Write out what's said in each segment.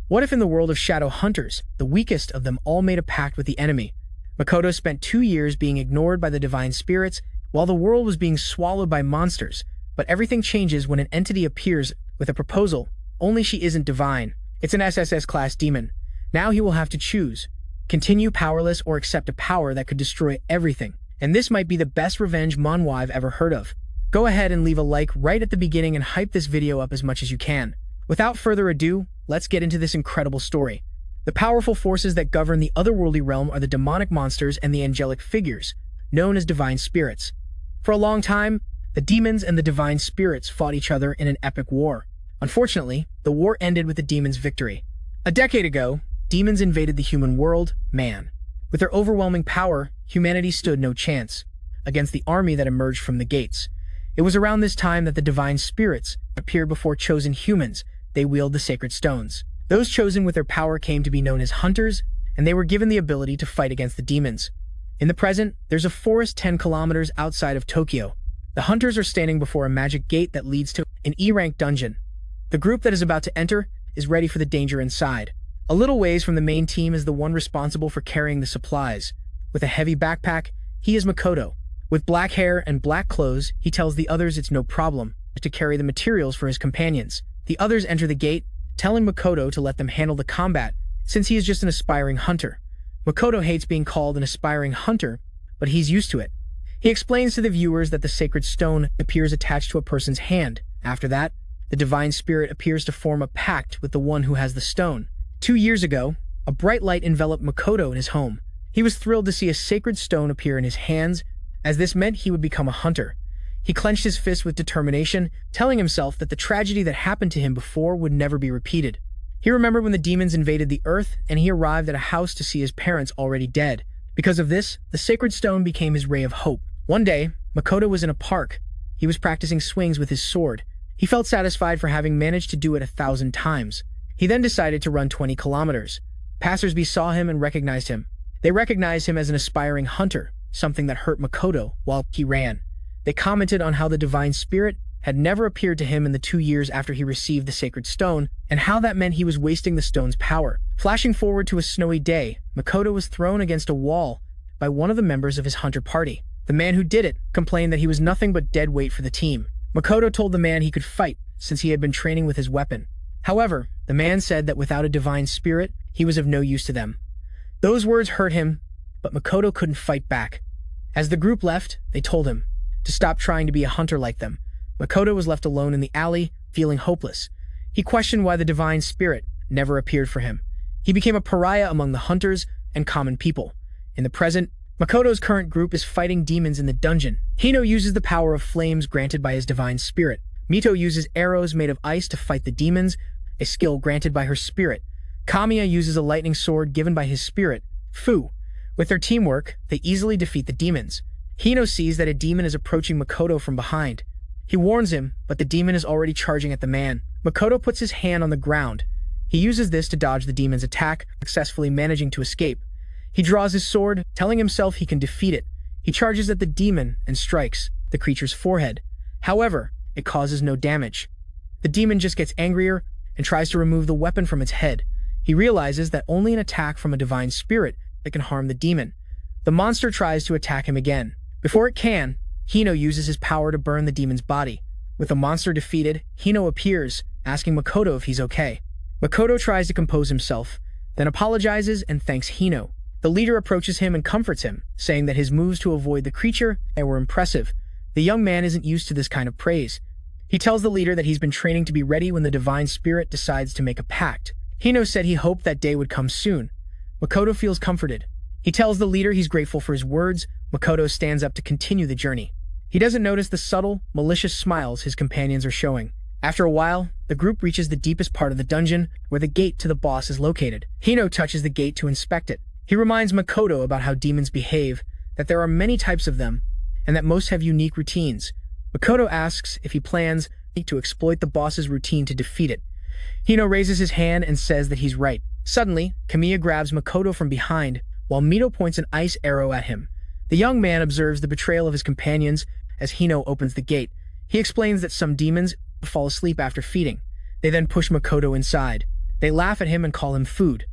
What if in the world of shadow hunters, the weakest of them all made a pact with the enemy? Makoto spent 2 years being ignored by the divine spirits while the world was being swallowed by monsters, but everything changes when an entity appears with a proposal, only she isn't divine. It's an SSS-class demon. Now he will have to choose. Continue powerless or accept a power that could destroy everything. And this might be the best revenge manhwa I've ever heard of. Go ahead and leave a like right at the beginning and hype this video up as much as you can. Without further ado, let's get into this incredible story. The powerful forces that govern the otherworldly realm are the demonic monsters and the angelic figures, known as divine spirits. For a long time, the demons and the divine spirits fought each other in an epic war. Unfortunately, the war ended with the demons' victory. A decade ago, demons invaded the human world, man. With their overwhelming power, humanity stood no chance against the army that emerged from the gates. It was around this time that the divine spirits appeared before chosen humans. They wield the sacred stones. Those chosen with their power came to be known as hunters, and they were given the ability to fight against the demons. In the present, there's a forest 10 kilometers outside of Tokyo. The hunters are standing before a magic gate that leads to an E-rank dungeon. The group that is about to enter is ready for the danger inside. A little ways from the main team is the one responsible for carrying the supplies. With a heavy backpack, he is Makoto. With black hair and black clothes, he tells the others it's no problem to carry the materials for his companions. The others enter the gate, telling Makoto to let them handle the combat, since he is just an aspiring hunter. Makoto hates being called an aspiring hunter, but he's used to it. He explains to the viewers that the sacred stone appears attached to a person's hand. After that, the divine spirit appears to form a pact with the one who has the stone. 2 years ago, a bright light enveloped Makoto in his home. He was thrilled to see a sacred stone appear in his hands, as this meant he would become a hunter. He clenched his fist with determination, telling himself that the tragedy that happened to him before would never be repeated. He remembered when the demons invaded the earth, and he arrived at a house to see his parents already dead. Because of this, the sacred stone became his ray of hope. One day, Makoto was in a park. He was practicing swings with his sword. He felt satisfied for having managed to do it 1,000 times. He then decided to run 20 kilometers. Passersby saw him and recognized him. They recognized him as an aspiring hunter, something that hurt Makoto while he ran. They commented on how the divine spirit had never appeared to him in the 2 years after he received the sacred stone, and how that meant he was wasting the stone's power. Flashing forward to a snowy day, Makoto was thrown against a wall by one of the members of his hunter party. The man who did it complained that he was nothing but dead weight for the team. Makoto told the man he could fight, since he had been training with his weapon. However, the man said that without a divine spirit, he was of no use to them. Those words hurt him, but Makoto couldn't fight back. As the group left, they told him to stop trying to be a hunter like them. Makoto was left alone in the alley, feeling hopeless. He questioned why the divine spirit never appeared for him. He became a pariah among the hunters and common people. In the present, Makoto's current group is fighting demons in the dungeon. Hinoa uses the power of flames granted by his divine spirit. Mito uses arrows made of ice to fight the demons, a skill granted by her spirit. Kamiya uses a lightning sword given by his spirit, Fu. With their teamwork, they easily defeat the demons. Hinoa sees that a demon is approaching Makoto from behind. He warns him, but the demon is already charging at the man. Makoto puts his hand on the ground. He uses this to dodge the demon's attack, successfully managing to escape. He draws his sword, telling himself he can defeat it. He charges at the demon and strikes the creature's forehead. However, it causes no damage. The demon just gets angrier and tries to remove the weapon from its head. He realizes that only an attack from a divine spirit that can harm the demon. The monster tries to attack him again. Before it can, Hinoa uses his power to burn the demon's body. With the monster defeated, Hinoa appears, asking Makoto if he's okay. Makoto tries to compose himself, then apologizes and thanks Hinoa. The leader approaches him and comforts him, saying that his moves to avoid the creature were impressive. The young man isn't used to this kind of praise. He tells the leader that he's been training to be ready when the divine spirit decides to make a pact. Hinoa said he hoped that day would come soon. Makoto feels comforted. He tells the leader he's grateful for his words. Makoto stands up to continue the journey. He doesn't notice the subtle, malicious smiles his companions are showing. After a while, the group reaches the deepest part of the dungeon, where the gate to the boss is located. Hinoa touches the gate to inspect it. He reminds Makoto about how demons behave, that there are many types of them, and that most have unique routines. Makoto asks if he plans to exploit the boss's routine to defeat it. Hinoa raises his hand and says that he's right. Suddenly, Kamiya grabs Makoto from behind, while Mito points an ice arrow at him. The young man observes the betrayal of his companions as Hinoa opens the gate. He explains that some demons fall asleep after feeding. They then push Makoto inside. They laugh at him and call him food.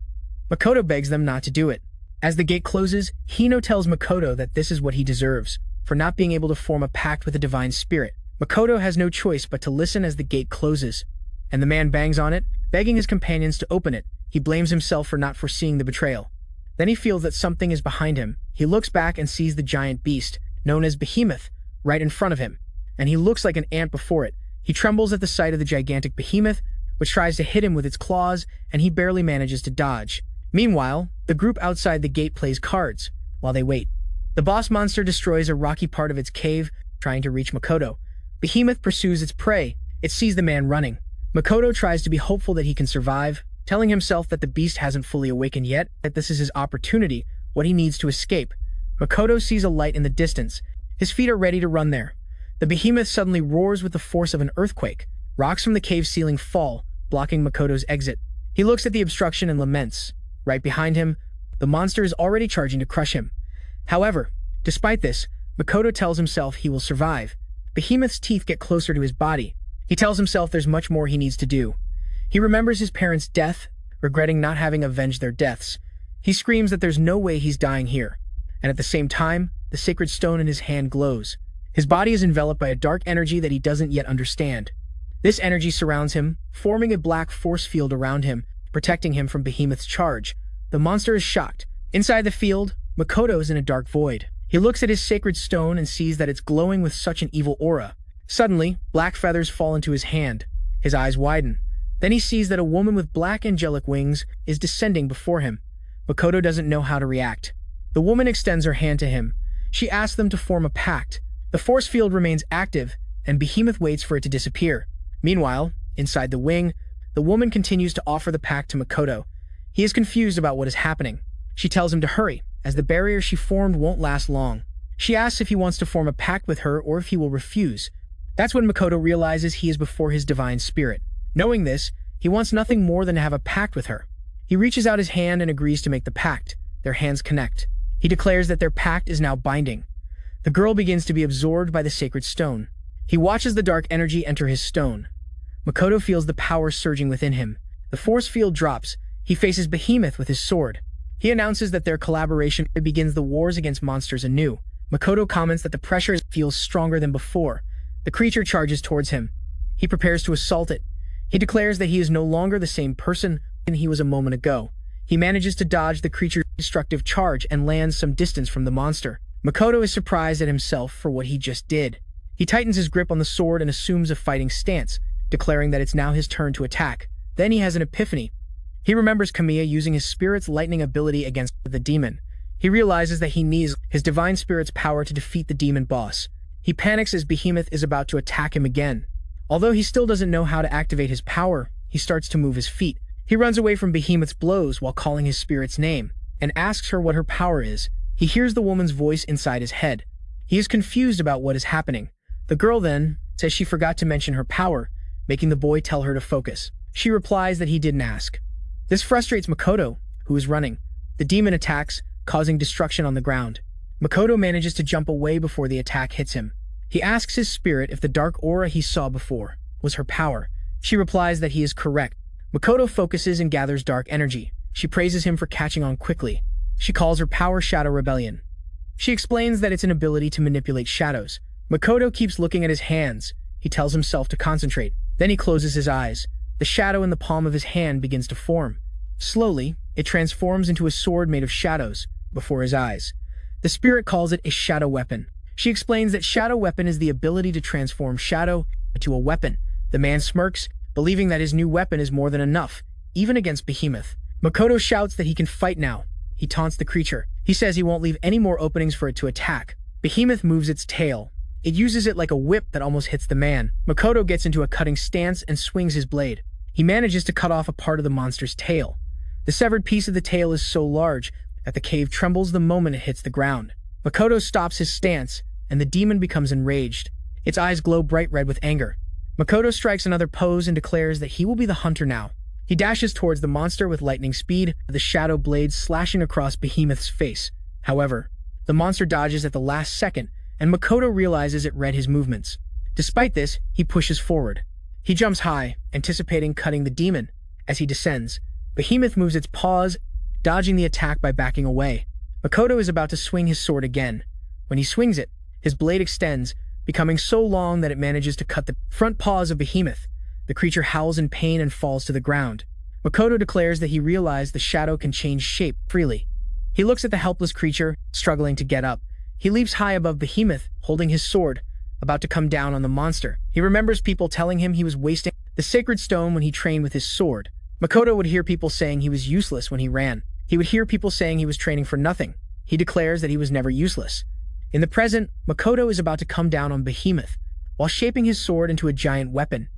Makoto begs them not to do it. As the gate closes, Hino tells Makoto that this is what he deserves, for not being able to form a pact with a divine spirit. Makoto has no choice but to listen as the gate closes, and the man bangs on it, begging his companions to open it. He blames himself for not foreseeing the betrayal. Then he feels that something is behind him. He looks back and sees the giant beast, known as Behemoth, right in front of him, and he looks like an ant before it. He trembles at the sight of the gigantic behemoth, which tries to hit him with its claws, and he barely manages to dodge. Meanwhile, the group outside the gate plays cards, while they wait. The boss monster destroys a rocky part of its cave, trying to reach Makoto. Behemoth pursues its prey. It sees the man running. Makoto tries to be hopeful that he can survive, telling himself that the beast hasn't fully awakened yet, that this is his opportunity, what he needs to escape. Makoto sees a light in the distance. His feet are ready to run there. The behemoth suddenly roars with the force of an earthquake. Rocks from the cave ceiling fall, blocking Makoto's exit. He looks at the obstruction and laments. Right behind him, the monster is already charging to crush him. However, despite this, Makoto tells himself he will survive. Behemoth's teeth get closer to his body. He tells himself there's much more he needs to do. He remembers his parents' death, regretting not having avenged their deaths. He screams that there's no way he's dying here. And at the same time, the sacred stone in his hand glows. His body is enveloped by a dark energy that he doesn't yet understand. This energy surrounds him, forming a black force field around him, protecting him from Behemoth's charge. The monster is shocked. Inside the field, Makoto is in a dark void. He looks at his sacred stone and sees that it's glowing with such an evil aura. Suddenly, black feathers fall into his hand. His eyes widen. Then he sees that a woman with black angelic wings is descending before him. Makoto doesn't know how to react. The woman extends her hand to him. She asks them to form a pact. The force field remains active, and Behemoth waits for it to disappear. Meanwhile, inside the wing, the woman continues to offer the pact to Makoto. He is confused about what is happening. She tells him to hurry, as the barrier she formed won't last long. She asks if he wants to form a pact with her or if he will refuse. That's when Makoto realizes he is before his divine spirit. Knowing this, he wants nothing more than to have a pact with her. He reaches out his hand and agrees to make the pact. Their hands connect. He declares that their pact is now binding. The girl begins to be absorbed by the sacred stone. He watches the dark energy enter his stone. Makoto feels the power surging within him. The force field drops. He faces Behemoth with his sword. He announces that their collaboration begins the wars against monsters anew. Makoto comments that the pressure feels stronger than before. The creature charges towards him. He prepares to assault it. He declares that he is no longer the same person he was a moment ago. He manages to dodge the creature's destructive charge and lands some distance from the monster. Makoto is surprised at himself for what he just did. He tightens his grip on the sword and assumes a fighting stance, declaring that it's now his turn to attack. Then he has an epiphany. He remembers Kamiya using his spirit's lightning ability against the demon. He realizes that he needs his divine spirit's power to defeat the demon boss. He panics as Behemoth is about to attack him again. Although he still doesn't know how to activate his power, he starts to move his feet. He runs away from Behemoth's blows while calling his spirit's name, and asks her what her power is. He hears the woman's voice inside his head. He is confused about what is happening. The girl then says she forgot to mention her power, making the boy tell her to focus. She replies that he didn't ask. This frustrates Makoto, who is running. The demon attacks, causing destruction on the ground. Makoto manages to jump away before the attack hits him. He asks his spirit if the dark aura he saw before was her power. She replies that he is correct. Makoto focuses and gathers dark energy. She praises him for catching on quickly. She calls her power Shadow Rebellion. She explains that it's an ability to manipulate shadows. Makoto keeps looking at his hands. He tells himself to concentrate. Then he closes his eyes. The shadow in the palm of his hand begins to form. Slowly, it transforms into a sword made of shadows before his eyes. The spirit calls it a shadow weapon. She explains that shadow weapon is the ability to transform shadow into a weapon. The man smirks, believing that his new weapon is more than enough, even against Behemoth. Makoto shouts that he can fight now. He taunts the creature. He says he won't leave any more openings for it to attack. Behemoth moves its tail. It uses it like a whip that almost hits the man. Makoto gets into a cutting stance and swings his blade. He manages to cut off a part of the monster's tail. The severed piece of the tail is so large that the cave trembles the moment it hits the ground. Makoto stops his stance, and the demon becomes enraged. Its eyes glow bright red with anger. Makoto strikes another pose and declares that he will be the hunter now. He dashes towards the monster with lightning speed, the shadow blade slashing across Behemoth's face. However, the monster dodges at the last second, and Makoto realizes it read his movements. Despite this, he pushes forward. He jumps high, anticipating cutting the demon. As he descends, Behemoth moves its paws, dodging the attack by backing away. Makoto is about to swing his sword again. When he swings it, his blade extends, becoming so long that it manages to cut the front paws of Behemoth. The creature howls in pain and falls to the ground. Makoto declares that he realized the shadow can change shape freely. He looks at the helpless creature, struggling to get up. He leaps high above Behemoth, holding his sword, about to come down on the monster. He remembers people telling him he was wasting the sacred stone when he trained with his sword. Makoto would hear people saying he was useless when he ran. He would hear people saying he was training for nothing. He declares that he was never useless. In the present, Makoto is about to come down on Behemoth, while shaping his sword into a giant weapon.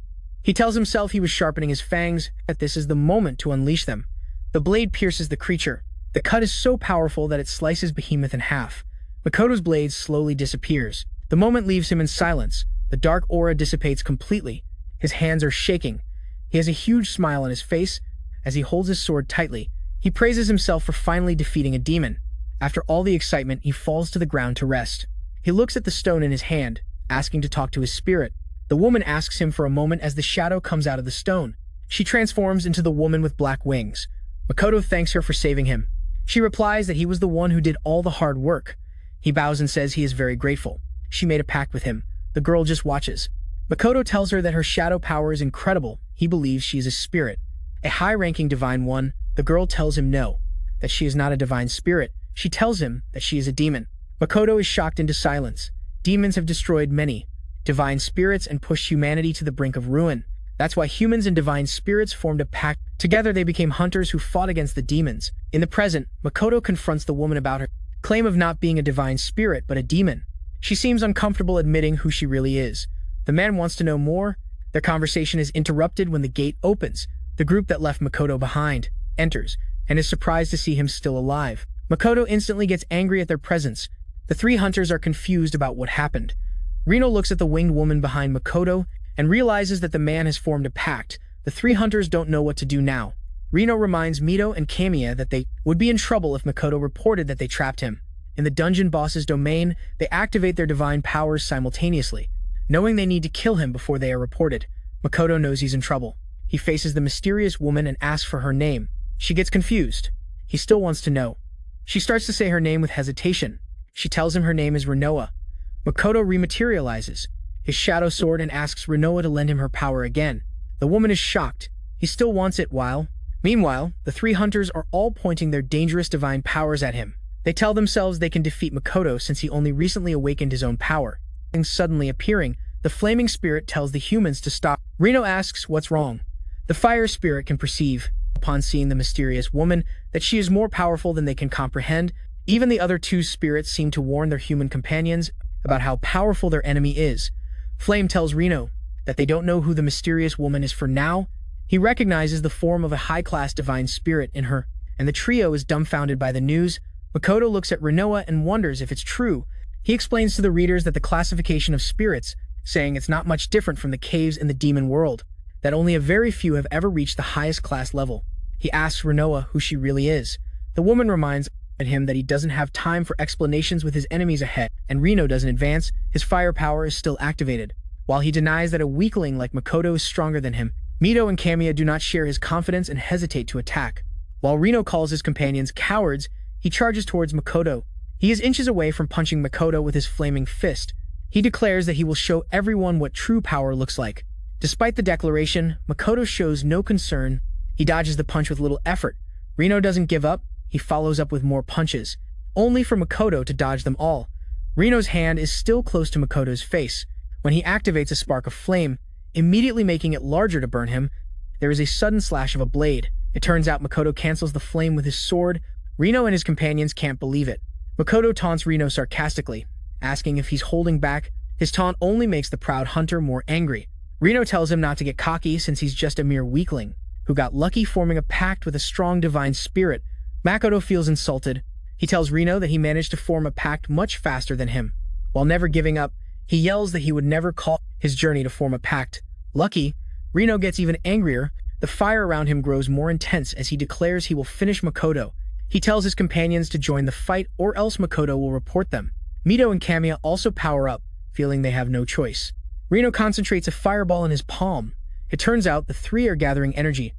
He tells himself he was sharpening his fangs, that this is the moment to unleash them. The blade pierces the creature. The cut is so powerful that it slices Behemoth in half. Makoto's blade slowly disappears. The moment leaves him in silence. The dark aura dissipates completely. His hands are shaking. He has a huge smile on his face. As he holds his sword tightly, he praises himself for finally defeating a demon. After all the excitement, he falls to the ground to rest. He looks at the stone in his hand, asking to talk to his spirit. The woman asks him for a moment as the shadow comes out of the stone. She transforms into the woman with black wings. Makoto thanks her for saving him. She replies that he was the one who did all the hard work. He bows and says he is very grateful. She made a pact with him. The girl just watches. Makoto tells her that her shadow power is incredible. He believes she is a spirit, a high-ranking divine one. The girl tells him no, that she is not a divine spirit. She tells him that she is a demon. Makoto is shocked into silence. Demons have destroyed many divine spirits and pushed humanity to the brink of ruin. That's why humans and divine spirits formed a pact. Together they became hunters who fought against the demons. In the present, Makoto confronts the woman about her claim of not being a divine spirit but a demon. She seems uncomfortable admitting who she really is. The man wants to know more. Their conversation is interrupted when the gate opens. The group that left Makoto behind enters and is surprised to see him still alive. Makoto instantly gets angry at their presence. The three hunters are confused about what happened. Rino looks at the winged woman behind Makoto and realizes that the man has formed a pact. The three hunters don't know what to do now. Rino reminds Mito and Kamiya that they would be in trouble if Makoto reported that they trapped him. In the dungeon boss's domain, they activate their divine powers simultaneously, knowing they need to kill him before they are reported. Makoto knows he's in trouble. He faces the mysterious woman and asks for her name. She gets confused. He still wants to know. She starts to say her name with hesitation. She tells him her name is Hinoa. Makoto rematerializes his shadow sword and asks Hinoa to lend him her power again. The woman is shocked. He still wants it Meanwhile, the three hunters are all pointing their dangerous divine powers at him. They tell themselves they can defeat Makoto since he only recently awakened his own power. Suddenly appearing, the flaming spirit tells the humans to stop. Rino asks what's wrong. The fire spirit can perceive, upon seeing the mysterious woman, that she is more powerful than they can comprehend. Even the other two spirits seem to warn their human companions about how powerful their enemy is. Flame tells Rino that they don't know who the mysterious woman is for now. He recognizes the form of a high-class divine spirit in her, and the trio is dumbfounded by the news. Makoto looks at Hinoa and wonders if it's true. He explains to the readers that the classification of spirits, saying it's not much different from the caves in the demon world, that only a very few have ever reached the highest class level. He asks Hinoa who she really is. The woman reminds him that he doesn't have time for explanations with his enemies ahead, and Rino doesn't advance. His firepower is still activated. While he denies that a weakling like Makoto is stronger than him, Mito and Kamiya do not share his confidence and hesitate to attack. While Rino calls his companions cowards, he charges towards Makoto. He is inches away from punching Makoto with his flaming fist. He declares that he will show everyone what true power looks like. Despite the declaration, Makoto shows no concern. He dodges the punch with little effort. Rino doesn't give up. He follows up with more punches, only for Makoto to dodge them all. Rino's hand is still close to Makoto's face when he activates a spark of flame, immediately making it larger to burn him. There is a sudden slash of a blade. It turns out Makoto cancels the flame with his sword. Rino and his companions can't believe it. Makoto taunts Rino sarcastically, asking if he's holding back. His taunt only makes the proud hunter more angry. Rino tells him not to get cocky since he's just a mere weakling who got lucky forming a pact with a strong divine spirit. Makoto feels insulted. He tells Rino that he managed to form a pact much faster than him. While never giving up, he yells that he would never call his journey to form a pact lucky. Rino gets even angrier. The fire around him grows more intense as he declares he will finish Makoto. He tells his companions to join the fight or else Makoto will report them. Mito and Kamiya also power up, feeling they have no choice. Rino concentrates a fireball in his palm. It turns out the three are gathering energy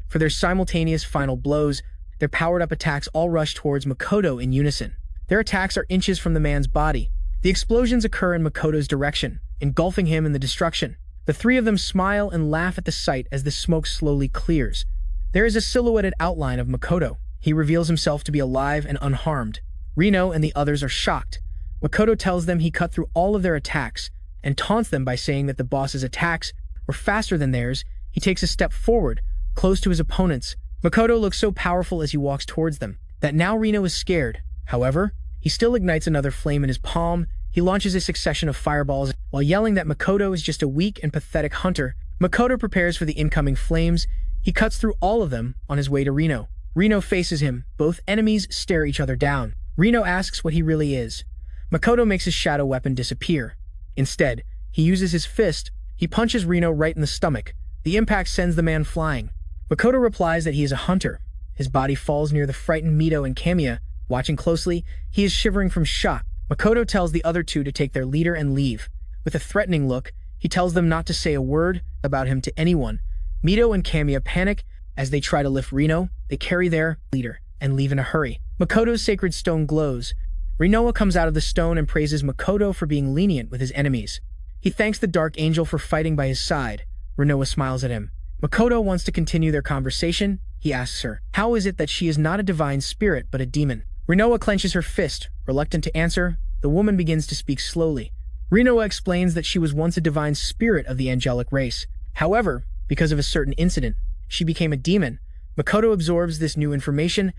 For their simultaneous final blows, their powered-up attacks all rush towards Makoto in unison. Their attacks are inches from the man's body. The explosions occur in Makoto's direction, engulfing him in the destruction. The three of them smile and laugh at the sight as the smoke slowly clears. There is a silhouetted outline of Makoto. He reveals himself to be alive and unharmed. Rino and the others are shocked. Makoto tells them he cut through all of their attacks and taunts them by saying that the boss's attacks were faster than theirs. He takes a step forward, close to his opponents. Makoto looks so powerful as he walks towards them that now Rino is scared. However, he still ignites another flame in his palm. He launches a succession of fireballs while yelling that Makoto is just a weak and pathetic hunter. Makoto prepares for the incoming flames. He cuts through all of them on his way to Rino. Rino faces him. Both enemies stare each other down. Rino asks what he really is. Makoto makes his shadow weapon disappear. Instead, he uses his fist. He punches Rino right in the stomach. The impact sends the man flying. Makoto replies that he is a hunter. His body falls near the frightened Mito and Kamiya. Watching closely, he is shivering from shock. Makoto tells the other two to take their leader and leave. With a threatening look, he tells them not to say a word about him to anyone. Mito and Kamiya panic as they try to lift Rino. They carry their leader and leave in a hurry. Makoto's sacred stone glows. Hinoa comes out of the stone and praises Makoto for being lenient with his enemies. He thanks the Dark Angel for fighting by his side. Hinoa smiles at him. Makoto wants to continue their conversation. He asks her, how is it that she is not a divine spirit but a demon? Hinoa clenches her fist. Reluctant to answer, the woman begins to speak slowly. Hinoa explains that she was once a divine spirit of the angelic race. However, because of a certain incident, she became a demon. Makoto absorbs this new information.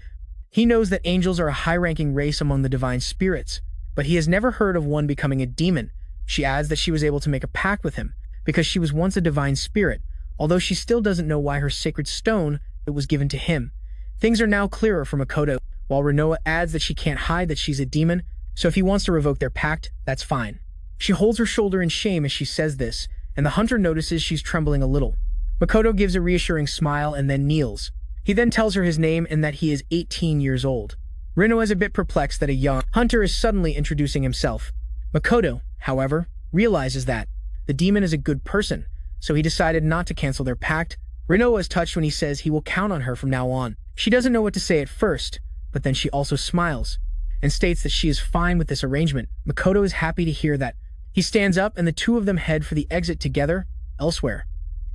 He knows that angels are a high-ranking race among the divine spirits, but he has never heard of one becoming a demon. She adds that she was able to make a pact with him because she was once a divine spirit, although she still doesn't know why her sacred stone was given to him. Things are now clearer for Makoto, while Hinoa adds that she can't hide that she's a demon, so if he wants to revoke their pact, that's fine. She holds her shoulder in shame as she says this, and the hunter notices she's trembling a little. Makoto gives a reassuring smile and then kneels. He then tells her his name and that he is 18 years old. Hinoa is a bit perplexed that a young hunter is suddenly introducing himself. Makoto, however, realizes that the demon is a good person, so he decided not to cancel their pact. Hinoa is touched when he says he will count on her from now on. She doesn't know what to say at first, but then she also smiles and states that she is fine with this arrangement. Makoto is happy to hear that. He stands up and the two of them head for the exit together. Elsewhere,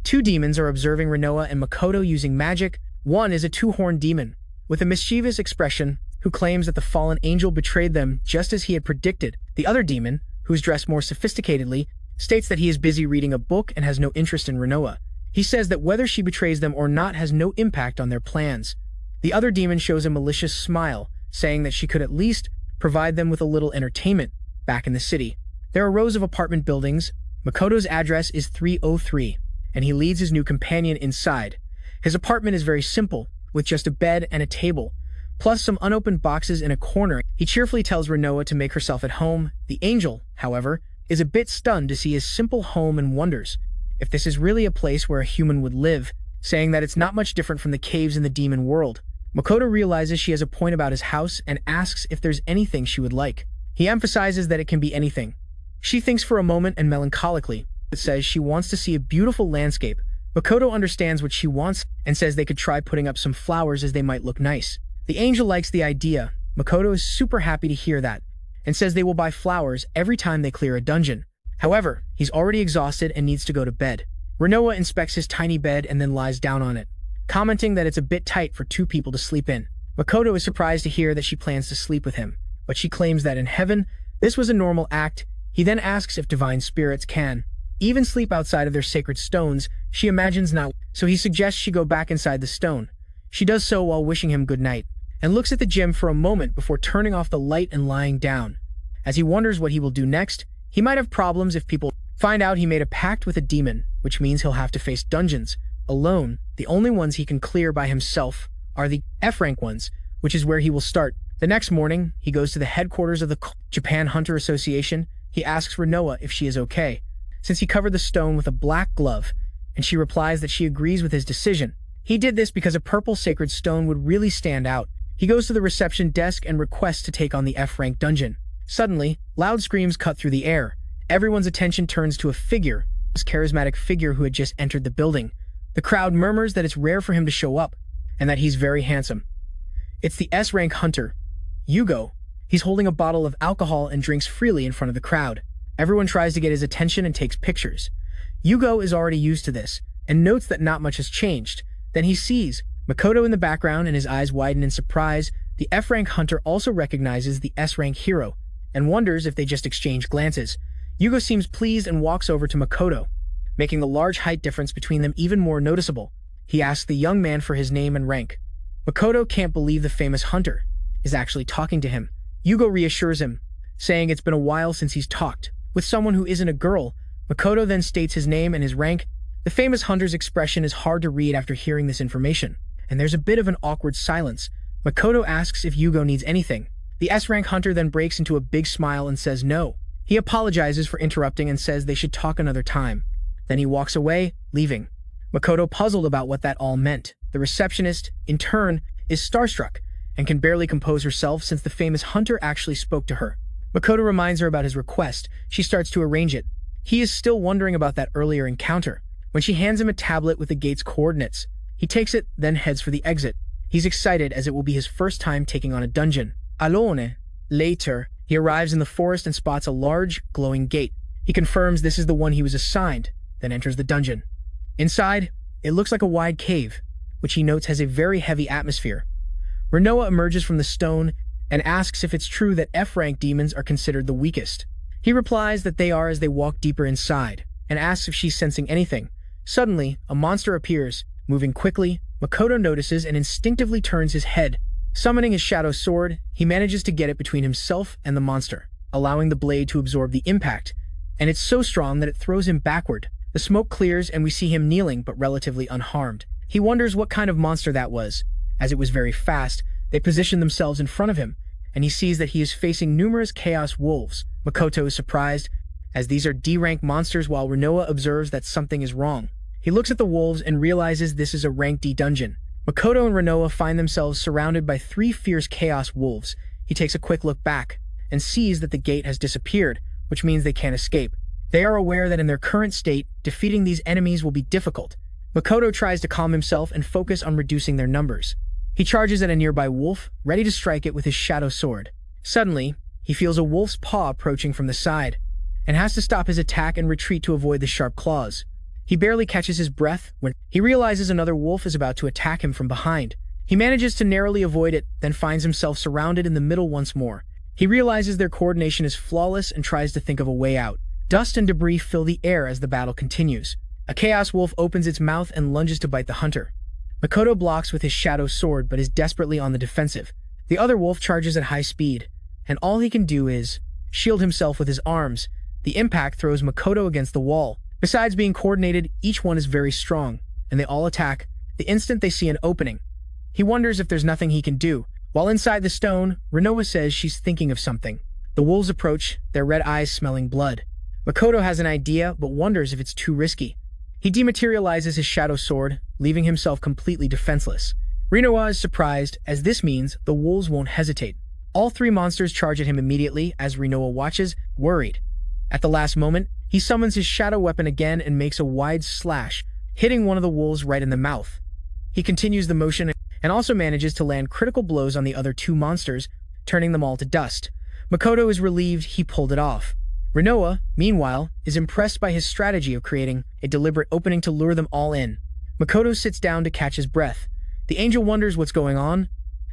two demons are observing Hinoa and Makoto using magic. One is a two-horned demon with a mischievous expression who claims that the fallen angel betrayed them just as he had predicted. The other demon, who is dressed more sophisticatedly, states that he is busy reading a book and has no interest in Hinoa. He says that whether she betrays them or not has no impact on their plans. The other demon shows a malicious smile, saying that she could at least provide them with a little entertainment back in the city. There are rows of apartment buildings. Makoto's address is 303, and he leads his new companion inside. His apartment is very simple, with just a bed and a table, plus some unopened boxes in a corner. He cheerfully tells Hinoa to make herself at home. The angel, however, is a bit stunned to see his simple home and wonders if this is really a place where a human would live, saying that it's not much different from the caves in the demon world. Makoto realizes she has a point about his house and asks if there's anything she would like. He emphasizes that it can be anything. She thinks for a moment and melancholically says she wants to see a beautiful landscape. Makoto understands what she wants and says they could try putting up some flowers as they might look nice. The angel likes the idea. Makoto is super happy to hear that and says they will buy flowers every time they clear a dungeon. However, he's already exhausted and needs to go to bed. Hinoa inspects his tiny bed and then lies down on it, commenting that it's a bit tight for two people to sleep in. Makoto is surprised to hear that she plans to sleep with him, but she claims that in heaven, this was a normal act. He then asks if divine spirits can even sleep outside of their sacred stones. She imagines not, so he suggests she go back inside the stone. She does so while wishing him good night, and looks at the gem for a moment before turning off the light and lying down. As he wonders what he will do next, he might have problems if people find out he made a pact with a demon, which means he'll have to face dungeons alone. The only ones he can clear by himself are the F-rank ones, which is where he will start. The next morning, he goes to the headquarters of the Japan Hunter Association. He asks Hinoa if she is okay, since he covered the stone with a black glove, and she replies that she agrees with his decision. He did this because a purple sacred stone would really stand out. He goes to the reception desk and requests to take on the F-rank dungeon. Suddenly, loud screams cut through the air. Everyone's attention turns to a figure, this charismatic figure who had just entered the building. The crowd murmurs that it's rare for him to show up, and that he's very handsome. It's the S-rank hunter, Yugo. He's holding a bottle of alcohol and drinks freely in front of the crowd. Everyone tries to get his attention and takes pictures. Yugo is already used to this, and notes that not much has changed. Then he sees Makoto in the background and his eyes widen in surprise. The F-rank hunter also recognizes the S-rank hero, and wonders if they just exchange glances. Yugo seems pleased and walks over to Makoto, making the large height difference between them even more noticeable. He asks the young man for his name and rank. Makoto can't believe the famous hunter is actually talking to him. Yugo reassures him, saying it's been a while since he's talked with someone who isn't a girl. Makoto then states his name and his rank. The famous hunter's expression is hard to read after hearing this information, and there's a bit of an awkward silence. Makoto asks if Yugo needs anything. The S-rank hunter then breaks into a big smile and says no. He apologizes for interrupting and says they should talk another time. Then he walks away, leaving. Makoto puzzled about what that all meant. The receptionist, in turn, is starstruck and can barely compose herself since the famous hunter actually spoke to her. Makoto reminds her about his request. She starts to arrange it. He is still wondering about that earlier encounter. When she hands him a tablet with the gate's coordinates, he takes it, then heads for the exit. He's excited as it will be his first time taking on a dungeon. Alone. Later, he arrives in the forest and spots a large, glowing gate. He confirms this is the one he was assigned, then enters the dungeon. Inside, it looks like a wide cave, which he notes has a very heavy atmosphere. Hinoa emerges from the stone and asks if it's true that F-rank demons are considered the weakest. He replies that they are as they walk deeper inside, and asks if she's sensing anything. Suddenly, a monster appears, moving quickly. Makoto notices and instinctively turns his head. Summoning his shadow sword, he manages to get it between himself and the monster, allowing the blade to absorb the impact, and it's so strong that it throws him backward. The smoke clears and we see him kneeling but relatively unharmed. He wonders what kind of monster that was. As it was very fast, they position themselves in front of him, and he sees that he is facing numerous chaos wolves. Makoto is surprised, as these are D-rank monsters, while Hinoa observes that something is wrong. He looks at the wolves and realizes this is a rank D dungeon. Makoto and Hinoa find themselves surrounded by 3 fierce chaos wolves. He takes a quick look back and sees that the gate has disappeared, which means they can't escape. They are aware that in their current state, defeating these enemies will be difficult. Makoto tries to calm himself and focus on reducing their numbers. He charges at a nearby wolf, ready to strike it with his shadow sword. Suddenly, he feels a wolf's paw approaching from the side, and has to stop his attack and retreat to avoid the sharp claws. He barely catches his breath when he realizes another wolf is about to attack him from behind. He manages to narrowly avoid it, then finds himself surrounded in the middle once more. He realizes their coordination is flawless and tries to think of a way out. Dust and debris fill the air as the battle continues. A chaos wolf opens its mouth and lunges to bite the hunter. Makoto blocks with his shadow sword but is desperately on the defensive. The other wolf charges at high speed, and all he can do is shield himself with his arms. The impact throws Makoto against the wall. Besides being coordinated, each one is very strong, and they all attack the instant they see an opening. He wonders if there's nothing he can do. While inside the stone, Hinoa says she's thinking of something. The wolves approach, their red eyes smelling blood. Makoto has an idea, but wonders if it's too risky. He dematerializes his shadow sword, leaving himself completely defenseless. Hinoa is surprised, as this means the wolves won't hesitate. All 3 monsters charge at him immediately as Hinoa watches, worried. At the last moment, he summons his shadow weapon again and makes a wide slash, hitting one of the wolves right in the mouth. He continues the motion and also manages to land critical blows on the other 2 monsters, turning them all to dust. Makoto is relieved he pulled it off. Hinoa, meanwhile, is impressed by his strategy of creating a deliberate opening to lure them all in. Makoto sits down to catch his breath. The angel wonders what's going on,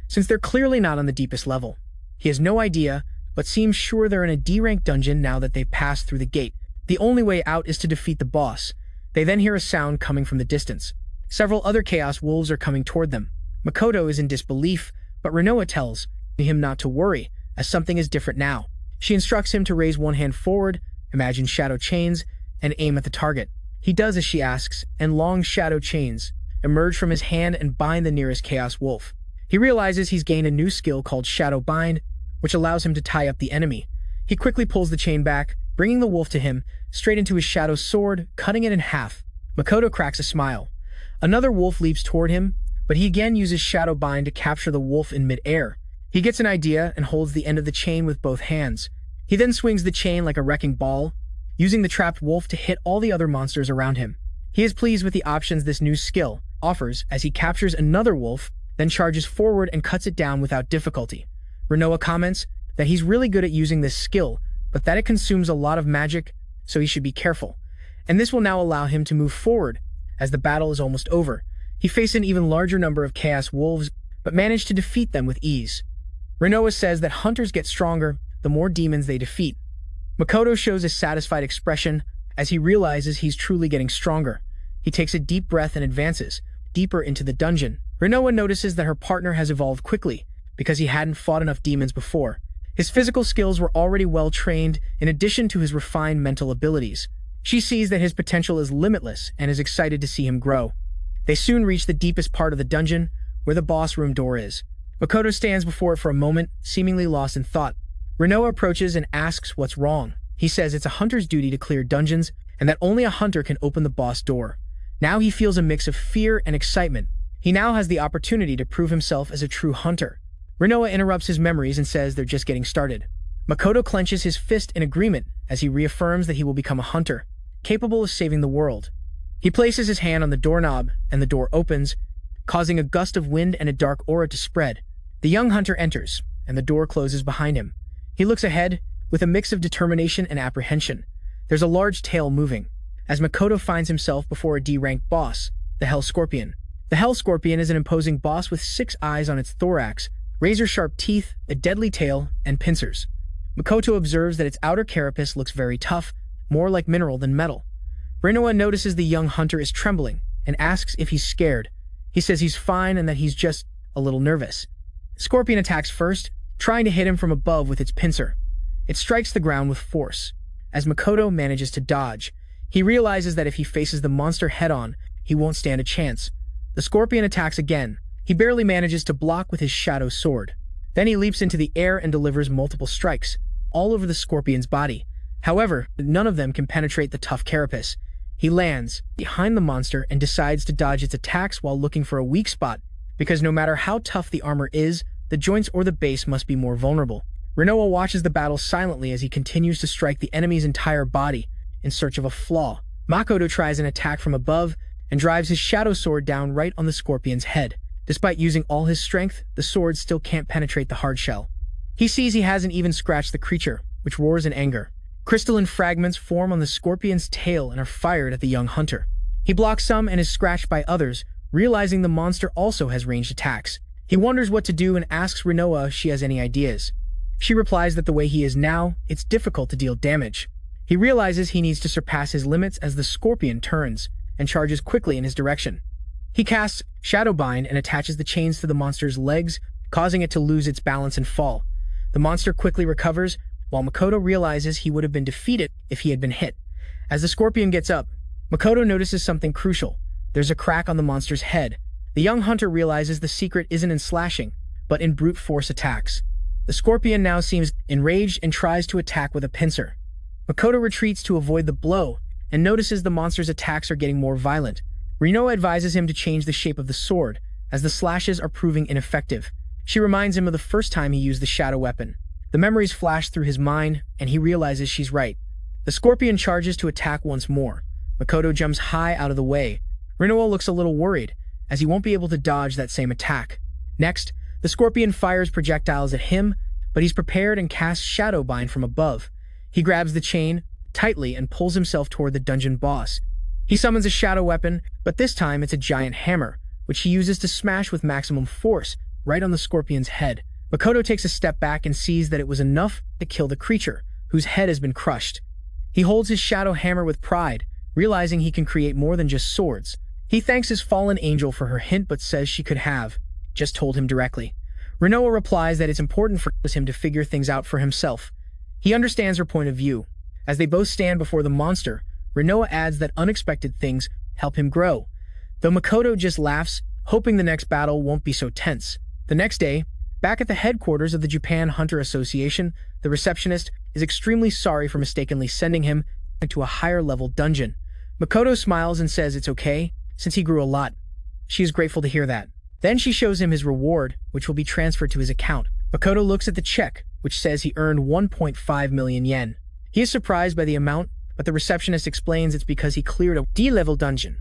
since they're clearly not on the deepest level. He has no idea, but seems sure they're in a D-rank dungeon now that they've passed through the gate. The only way out is to defeat the boss. They then hear a sound coming from the distance. Several other chaos wolves are coming toward them. Makoto is in disbelief, but Hinoa tells him not to worry, as something is different now. She instructs him to raise one hand forward, imagine shadow chains, and aim at the target. He does as she asks, and long shadow chains emerge from his hand and bind the nearest chaos wolf. He realizes he's gained a new skill called Shadow Bind, which allows him to tie up the enemy. He quickly pulls the chain back, bringing the wolf to him, straight into his shadow sword, cutting it in half. Makoto cracks a smile. Another wolf leaps toward him, but he again uses Shadow Bind to capture the wolf in mid-air. He gets an idea and holds the end of the chain with both hands. He then swings the chain like a wrecking ball, using the trapped wolf to hit all the other monsters around him. He is pleased with the options this new skill offers as he captures another wolf, then charges forward and cuts it down without difficulty. Hinoa comments that he's really good at using this skill, but that it consumes a lot of magic, so he should be careful. And this will now allow him to move forward. As the battle is almost over, he faced an even larger number of chaos wolves, but managed to defeat them with ease. Hinoa says that hunters get stronger the more demons they defeat. Makoto shows a satisfied expression as he realizes he's truly getting stronger. He takes a deep breath and advances deeper into the dungeon. Hinoa notices that her partner has evolved quickly because he hadn't fought enough demons before. His physical skills were already well trained in addition to his refined mental abilities. She sees that his potential is limitless and is excited to see him grow. They soon reach the deepest part of the dungeon, where the boss room door is. Makoto stands before it for a moment, seemingly lost in thought. Hinoa approaches and asks what's wrong. He says it's a hunter's duty to clear dungeons and that only a hunter can open the boss door. Now he feels a mix of fear and excitement. He now has the opportunity to prove himself as a true hunter. Hinoa interrupts his memories and says they're just getting started. Makoto clenches his fist in agreement as he reaffirms that he will become a hunter, capable of saving the world. He places his hand on the doorknob and the door opens, causing a gust of wind and a dark aura to spread. The young hunter enters, and the door closes behind him. He looks ahead with a mix of determination and apprehension. There's a large tail moving, as Makoto finds himself before a D-ranked boss, the Hell Scorpion. The Hell Scorpion is an imposing boss with 6 eyes on its thorax, razor-sharp teeth, a deadly tail, and pincers. Makoto observes that its outer carapace looks very tough, more like mineral than metal. Hinoa notices the young hunter is trembling and asks if he's scared. He says he's fine and that he's just a little nervous. Scorpion attacks first, trying to hit him from above with its pincer. It strikes the ground with force. As Makoto manages to dodge, he realizes that if he faces the monster head-on, he won't stand a chance. The scorpion attacks again. He barely manages to block with his shadow sword. Then he leaps into the air and delivers multiple strikes, all over the scorpion's body. However, none of them can penetrate the tough carapace. He lands behind the monster and decides to dodge its attacks while looking for a weak spot, because no matter how tough the armor is, the joints or the base must be more vulnerable. Hinoa watches the battle silently as he continues to strike the enemy's entire body in search of a flaw. Makoto tries an attack from above and drives his shadow sword down right on the scorpion's head. Despite using all his strength, the sword still can't penetrate the hard shell. He sees he hasn't even scratched the creature, which roars in anger. Crystalline fragments form on the scorpion's tail and are fired at the young hunter. He blocks some and is scratched by others, realizing the monster also has ranged attacks. He wonders what to do and asks Hinoa if she has any ideas. She replies that the way he is now, it's difficult to deal damage. He realizes he needs to surpass his limits as the scorpion turns and charges quickly in his direction. He casts Shadowbind and attaches the chains to the monster's legs, causing it to lose its balance and fall. The monster quickly recovers, while Makoto realizes he would have been defeated if he had been hit. As the scorpion gets up, Makoto notices something crucial. There's a crack on the monster's head. The young hunter realizes the secret isn't in slashing, but in brute force attacks. The scorpion now seems enraged and tries to attack with a pincer. Makoto retreats to avoid the blow and notices the monster's attacks are getting more violent. Hinoa advises him to change the shape of the sword, as the slashes are proving ineffective. She reminds him of the first time he used the shadow weapon. The memories flash through his mind, and he realizes she's right. The scorpion charges to attack once more. Makoto jumps high out of the way. Hinoa looks a little worried, as he won't be able to dodge that same attack. Next, the scorpion fires projectiles at him, but he's prepared and casts Shadowbind from above. He grabs the chain tightly and pulls himself toward the dungeon boss. He summons a shadow weapon, but this time it's a giant hammer, which he uses to smash with maximum force right on the scorpion's head. Makoto takes a step back and sees that it was enough to kill the creature, whose head has been crushed. He holds his shadow hammer with pride, realizing he can create more than just swords. He thanks his fallen angel for her hint but says she could have just told him directly. Hinoa replies that it's important for him to figure things out for himself. He understands her point of view. As they both stand before the monster, Hinoa adds that unexpected things help him grow, though Makoto just laughs, hoping the next battle won't be so tense. The next day, back at the headquarters of the Japan Hunter Association, the receptionist is extremely sorry for mistakenly sending him into a higher-level dungeon. Makoto smiles and says it's okay, since he grew a lot. She is grateful to hear that. Then she shows him his reward, which will be transferred to his account. Makoto looks at the check, which says he earned 1.5 million yen. He is surprised by the amount, but the receptionist explains it's because he cleared a D-level dungeon.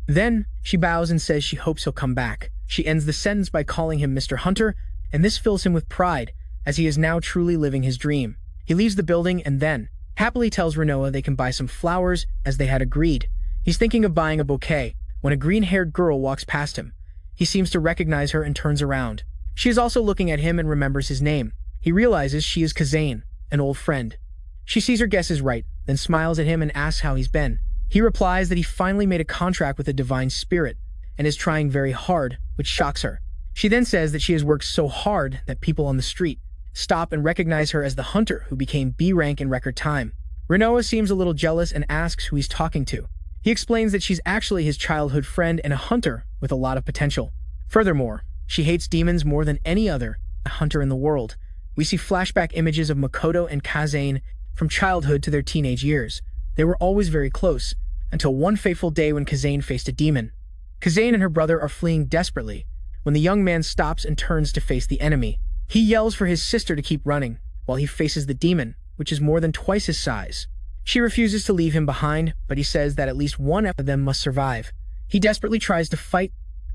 Then, she bows and says she hopes he'll come back. She ends the sentence by calling him Mr. Hunter, and this fills him with pride, as he is now truly living his dream. He leaves the building and then happily tells Hinoa they can buy some flowers as they had agreed. He's thinking of buying a bouquet when a green-haired girl walks past him. He seems to recognize her and turns around. She is also looking at him and remembers his name. He realizes she is Kazane, an old friend. She sees her guess is right, then smiles at him and asks how he's been. He replies that he finally made a contract with a divine spirit and is trying very hard, which shocks her. She then says that she has worked so hard that people on the street stop and recognize her as the hunter who became B rank in record time. Hinoa seems a little jealous and asks who he's talking to. He explains that she's actually his childhood friend and a hunter with a lot of potential. Furthermore, she hates demons more than any other hunter in the world. We see flashback images of Makoto and Kazane from childhood to their teenage years. They were always very close, until one fateful day when Kazane faced a demon. Kazane and her brother are fleeing desperately when the young man stops and turns to face the enemy. He yells for his sister to keep running, while he faces the demon, which is more than twice his size. She refuses to leave him behind, but he says that at least one of them must survive. He desperately tries to fight,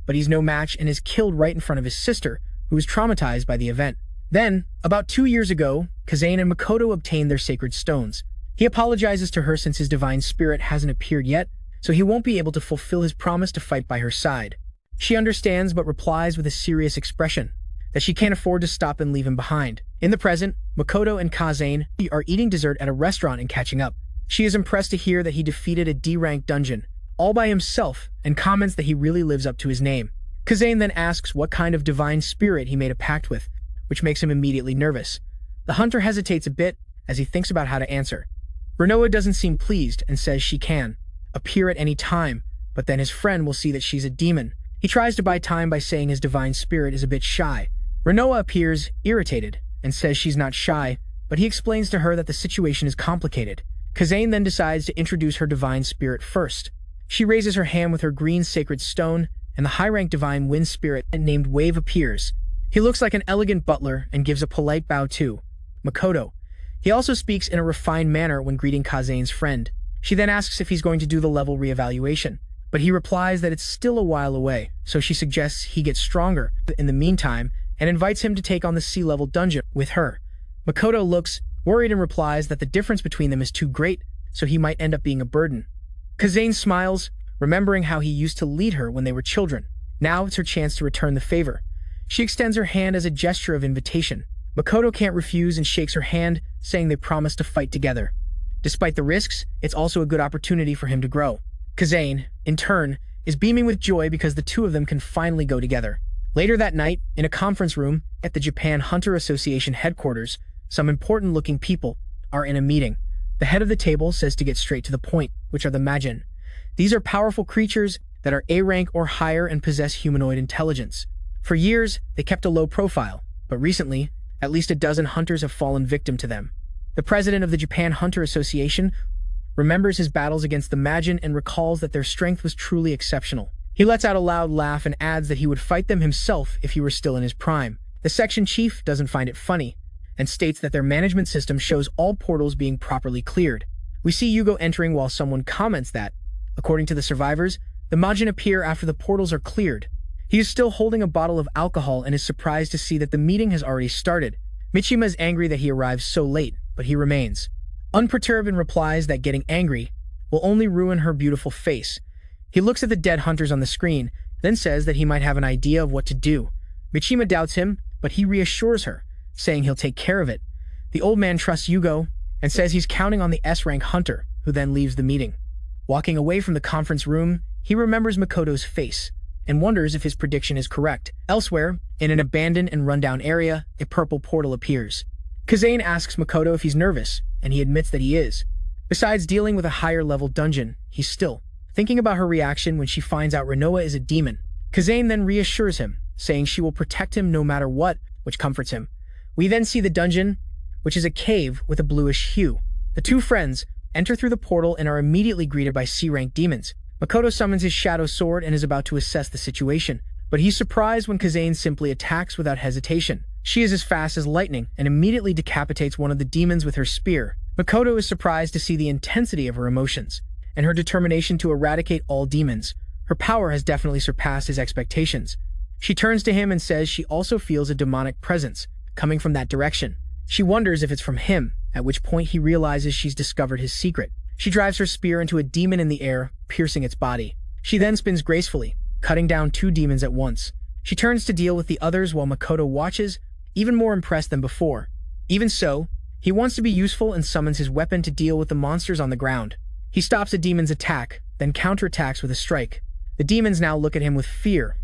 but he's no match and is killed right in front of his sister, who is traumatized by the event. Then, about 2 years ago, Kazane and Makoto obtained their sacred stones. He apologizes to her since his divine spirit hasn't appeared yet, so he won't be able to fulfill his promise to fight by her side. She understands but replies with a serious expression that she can't afford to stop and leave him behind. In the present, Makoto and Kazane are eating dessert at a restaurant and catching up. She is impressed to hear that he defeated a D-rank dungeon all by himself and comments that he really lives up to his name. Kazane then asks what kind of divine spirit he made a pact with, which makes him immediately nervous. The hunter hesitates a bit as he thinks about how to answer. Hinoa doesn't seem pleased and says she can appear at any time, but then his friend will see that she's a demon. He tries to buy time by saying his divine spirit is a bit shy. Hinoa appears irritated and says she's not shy, but he explains to her that the situation is complicated. Kazane then decides to introduce her divine spirit first. She raises her hand with her green sacred stone, and the high-rank divine wind spirit named Wave appears. He looks like an elegant butler and gives a polite bow to Makoto. He also speaks in a refined manner when greeting Kazane's friend. She then asks if he's going to do the level reevaluation, but he replies that it's still a while away, so she suggests he gets stronger in the meantime and invites him to take on the sea-level dungeon with her. Makoto looks worried and replies that the difference between them is too great, so he might end up being a burden. Kazane smiles, remembering how he used to lead her when they were children. Now it's her chance to return the favor. She extends her hand as a gesture of invitation. Makoto can't refuse and shakes her hand, saying they promise to fight together. Despite the risks, it's also a good opportunity for him to grow. Kazane, in turn, is beaming with joy because the two of them can finally go together. Later that night, in a conference room at the Japan Hunter Association headquarters, some important-looking people are in a meeting. The head of the table says to get straight to the point, which are the Majin. These are powerful creatures that are A rank or higher and possess humanoid intelligence. For years, they kept a low profile, but recently, at least a dozen hunters have fallen victim to them. The president of the Japan Hunter Association remembers his battles against the Majin and recalls that their strength was truly exceptional. He lets out a loud laugh and adds that he would fight them himself if he were still in his prime. The section chief doesn't find it funny and states that their management system shows all portals being properly cleared. We see Yugo entering while someone comments that, according to the survivors, the Majin appear after the portals are cleared. He is still holding a bottle of alcohol and is surprised to see that the meeting has already started. Michima is angry that he arrives so late, but he remains unperturbed and replies that getting angry will only ruin her beautiful face. He looks at the dead hunters on the screen, then says that he might have an idea of what to do. Michima doubts him, but he reassures her, saying he'll take care of it. The old man trusts Yugo and says he's counting on the S-rank hunter, who then leaves the meeting. Walking away from the conference room, he remembers Makoto's face and wonders if his prediction is correct. Elsewhere, in an abandoned and rundown area, a purple portal appears. Kazane asks Makoto if he's nervous, and he admits that he is. Besides dealing with a higher-level dungeon, he's still thinking about her reaction when she finds out Hinoa is a demon. Kazane then reassures him, saying she will protect him no matter what, which comforts him. We then see the dungeon, which is a cave with a bluish hue. The two friends enter through the portal and are immediately greeted by C-rank demons. Makoto summons his shadow sword and is about to assess the situation, but he's surprised when Kazane simply attacks without hesitation. She is as fast as lightning and immediately decapitates one of the demons with her spear. Makoto is surprised to see the intensity of her emotions and her determination to eradicate all demons. Her power has definitely surpassed his expectations. She turns to him and says she also feels a demonic presence coming from that direction. She wonders if it's from him, at which point he realizes she's discovered his secret. She drives her spear into a demon in the air, piercing its body. She then spins gracefully, cutting down 2 demons at once. She turns to deal with the others while Makoto watches, even more impressed than before. Even so, he wants to be useful and summons his weapon to deal with the monsters on the ground. He stops a demon's attack, then counterattacks with a strike. The demons now look at him with fear.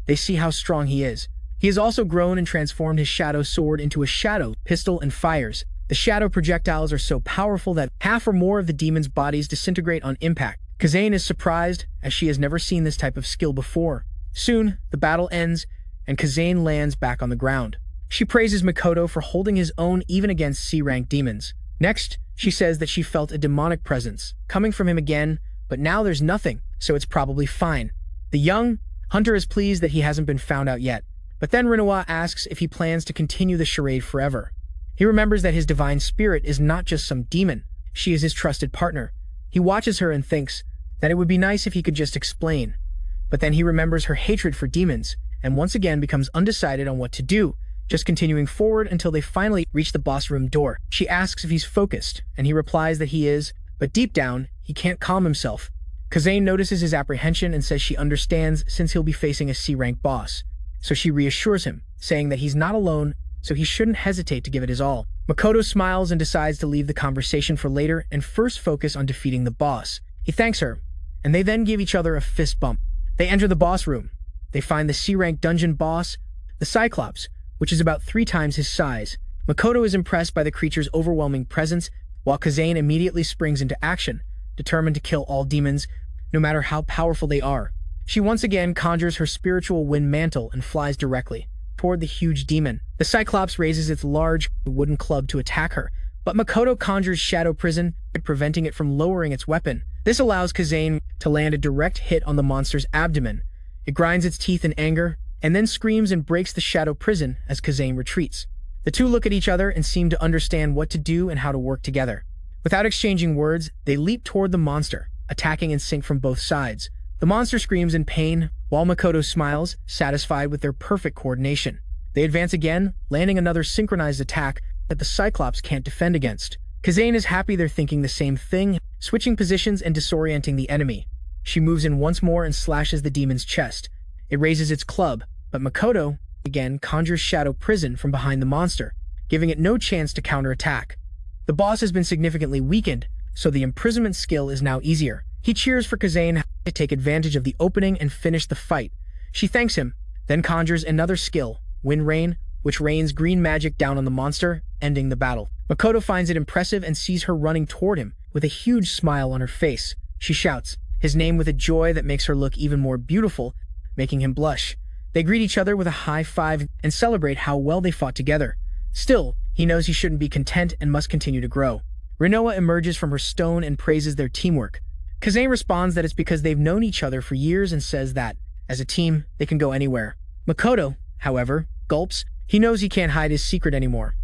They see how strong he is. He has also grown and transformed his shadow sword into a shadow pistol and fires. The shadow projectiles are so powerful that half or more of the demons' bodies disintegrate on impact. Kazane is surprised, as she has never seen this type of skill before. Soon, the battle ends, and Kazane lands back on the ground. She praises Makoto for holding his own even against C-rank demons. Next, she says that she felt a demonic presence coming from him again, but now there's nothing, so it's probably fine. The young hunter is pleased that he hasn't been found out yet, but then Hinoa asks if he plans to continue the charade forever. He remembers that his divine spirit is not just some demon, she is his trusted partner. He watches her and thinks that it would be nice if he could just explain. But then he remembers her hatred for demons, and once again becomes undecided on what to do, just continuing forward until they finally reach the boss room door. She asks if he's focused, and he replies that he is, but deep down, he can't calm himself. Kazane notices his apprehension and says she understands since he'll be facing a C-rank boss. So she reassures him, saying that he's not alone, so he shouldn't hesitate to give it his all. Makoto smiles and decides to leave the conversation for later and first focus on defeating the boss. He thanks her, and they then give each other a fist bump. They enter the boss room. They find the C-rank dungeon boss, the Cyclops, which is about 3 times his size. Makoto is impressed by the creature's overwhelming presence, while Kazane immediately springs into action, determined to kill all demons, no matter how powerful they are. She once again conjures her spiritual wind mantle and flies directly toward the huge demon. The Cyclops raises its large wooden club to attack her, but Makoto conjures Shadow Prison, preventing it from lowering its weapon. This allows Kazane to land a direct hit on the monster's abdomen. It grinds its teeth in anger, and then screams and breaks the Shadow Prison as Kazane retreats. The two look at each other and seem to understand what to do and how to work together. Without exchanging words, they leap toward the monster, attacking in sync from both sides. The monster screams in pain, while Makoto smiles, satisfied with their perfect coordination. They advance again, landing another synchronized attack that the Cyclops can't defend against. Kazane is happy they're thinking the same thing, switching positions and disorienting the enemy. She moves in once more and slashes the demon's chest. It raises its club, but Makoto, again, conjures Shadow Prison from behind the monster, giving it no chance to counterattack. The boss has been significantly weakened, so the imprisonment skill is now easier. He cheers for Kazane to take advantage of the opening and finish the fight. She thanks him, then conjures another skill, Wind Rain, which rains green magic down on the monster, ending the battle. Makoto finds it impressive and sees her running toward him, with a huge smile on her face. She shouts his name with a joy that makes her look even more beautiful, making him blush. They greet each other with a high five and celebrate how well they fought together. Still, he knows he shouldn't be content and must continue to grow. Hinoa emerges from her stone and praises their teamwork. Kazane responds that it's because they've known each other for years and says that, as a team, they can go anywhere. Makoto, however, gulps. He knows he can't hide his secret anymore.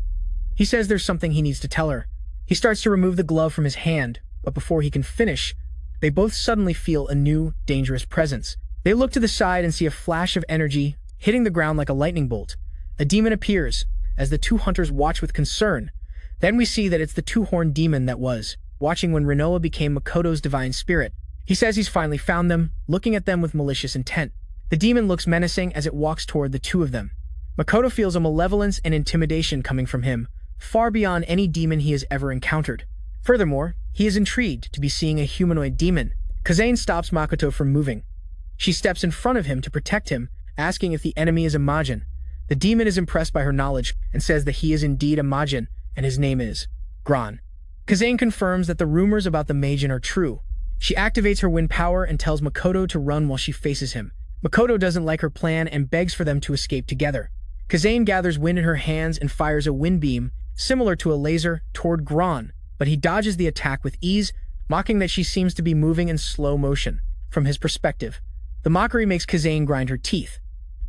He says there's something he needs to tell her. He starts to remove the glove from his hand, but before he can finish, they both suddenly feel a new, dangerous presence. They look to the side and see a flash of energy hitting the ground like a lightning bolt. A demon appears, as the two hunters watch with concern. Then we see that it's the two-horned demon that was watching when Hinoa became Makoto's divine spirit. He says he's finally found them, looking at them with malicious intent. The demon looks menacing as it walks toward the two of them. Makoto feels a malevolence and intimidation coming from him, far beyond any demon he has ever encountered. Furthermore, he is intrigued to be seeing a humanoid demon. Kazane stops Makoto from moving. She steps in front of him to protect him, asking if the enemy is a Majin. The demon is impressed by her knowledge and says that he is indeed a Majin, and his name is Gran. Kazane confirms that the rumors about the Majin are true. She activates her wind power and tells Makoto to run while she faces him. Makoto doesn't like her plan and begs for them to escape together. Kazane gathers wind in her hands and fires a wind beam, similar to a laser, toward Gran, but he dodges the attack with ease, mocking that she seems to be moving in slow motion. From his perspective, the mockery makes Kazane grind her teeth.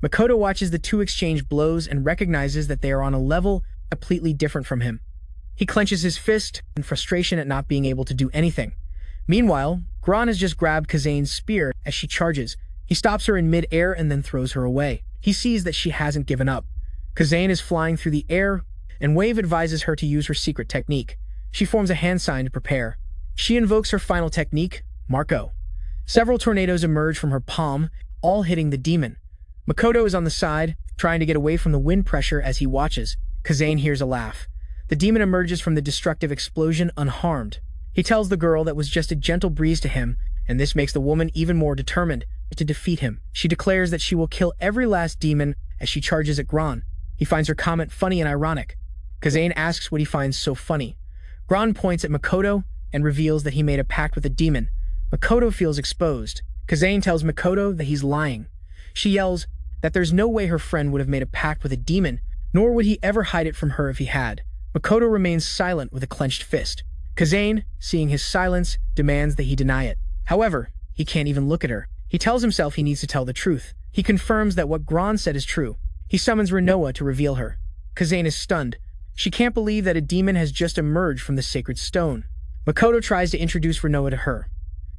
Makoto watches the two exchange blows and recognizes that they are on a level completely different from him. He clenches his fist in frustration at not being able to do anything. Meanwhile, Gon has just grabbed Kazane's spear as she charges. He stops her in mid-air and then throws her away. He sees that she hasn't given up. Kazane is flying through the air, and Wave advises her to use her secret technique. She forms a hand sign to prepare. She invokes her final technique, Marco. Several tornadoes emerge from her palm, all hitting the demon. Makoto is on the side, trying to get away from the wind pressure as he watches. Kazane hears a laugh. The demon emerges from the destructive explosion unharmed. He tells the girl that was just a gentle breeze to him, and this makes the woman even more determined to defeat him. She declares that she will kill every last demon as she charges at Gon. He finds her comment funny and ironic. Kazane asks what he finds so funny. Gon points at Makoto and reveals that he made a pact with a demon. Makoto feels exposed. Kazane tells Makoto that he's lying. She yells that there's no way her friend would have made a pact with a demon, nor would he ever hide it from her if he had. Makoto remains silent with a clenched fist. Kazane, seeing his silence, demands that he deny it. However, he can't even look at her. He tells himself he needs to tell the truth. He confirms that what Gon said is true. He summons Hinoa to reveal her. Kazane is stunned. She can't believe that a demon has just emerged from the sacred stone. Makoto tries to introduce Hinoa to her.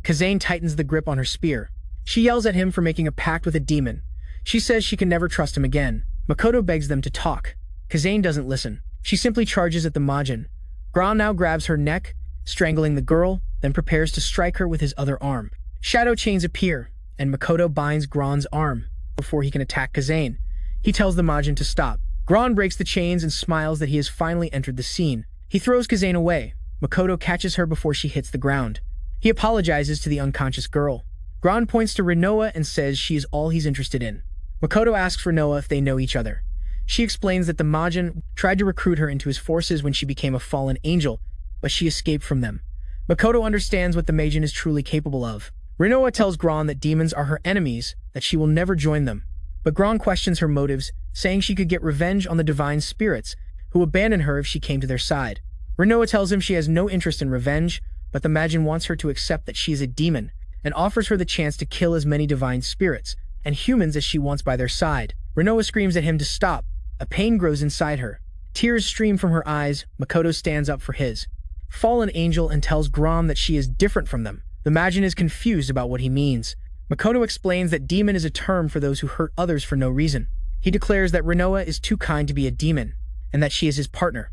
Kazane tightens the grip on her spear. She yells at him for making a pact with a demon. She says she can never trust him again. Makoto begs them to talk. Kazane doesn't listen. She simply charges at the Majin. Gon now grabs her neck, strangling the girl, then prepares to strike her with his other arm. Shadow chains appear, and Makoto binds Gron's arm before he can attack Kazane. He tells the Majin to stop. Gon breaks the chains and smiles that he has finally entered the scene. He throws Kazane away. Makoto catches her before she hits the ground. He apologizes to the unconscious girl. Gon points to Hinoa and says she is all he's interested in. Makoto asks Hinoa if they know each other. She explains that the Majin tried to recruit her into his forces when she became a fallen angel, but she escaped from them. Makoto understands what the Majin is truly capable of. Hinoa tells Gon that demons are her enemies, that she will never join them. But Gon questions her motives, saying she could get revenge on the divine spirits, who abandoned her if she came to their side. Hinoa tells him she has no interest in revenge, but the Majin wants her to accept that she is a demon, and offers her the chance to kill as many divine spirits and humans as she wants by their side. Hinoa screams at him to stop. A pain grows inside her. Tears stream from her eyes. Makoto stands up for his fallen angel and tells Gon that she is different from them. The Majin is confused about what he means. Makoto explains that demon is a term for those who hurt others for no reason. He declares that Hinoa is too kind to be a demon, and that she is his partner.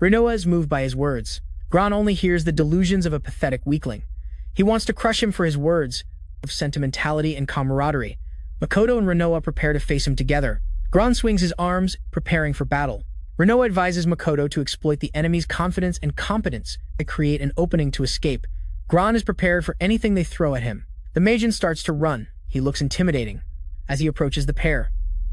Hinoa is moved by his words. Gon only hears the delusions of a pathetic weakling. He wants to crush him for his words of sentimentality and camaraderie. Makoto and Hinoa prepare to face him together. Gon swings his arms, preparing for battle. Hinoa advises Makoto to exploit the enemy's confidence and competence to create an opening to escape. Gon is prepared for anything they throw at him. The Majin starts to run. He looks intimidating as he approaches the pair.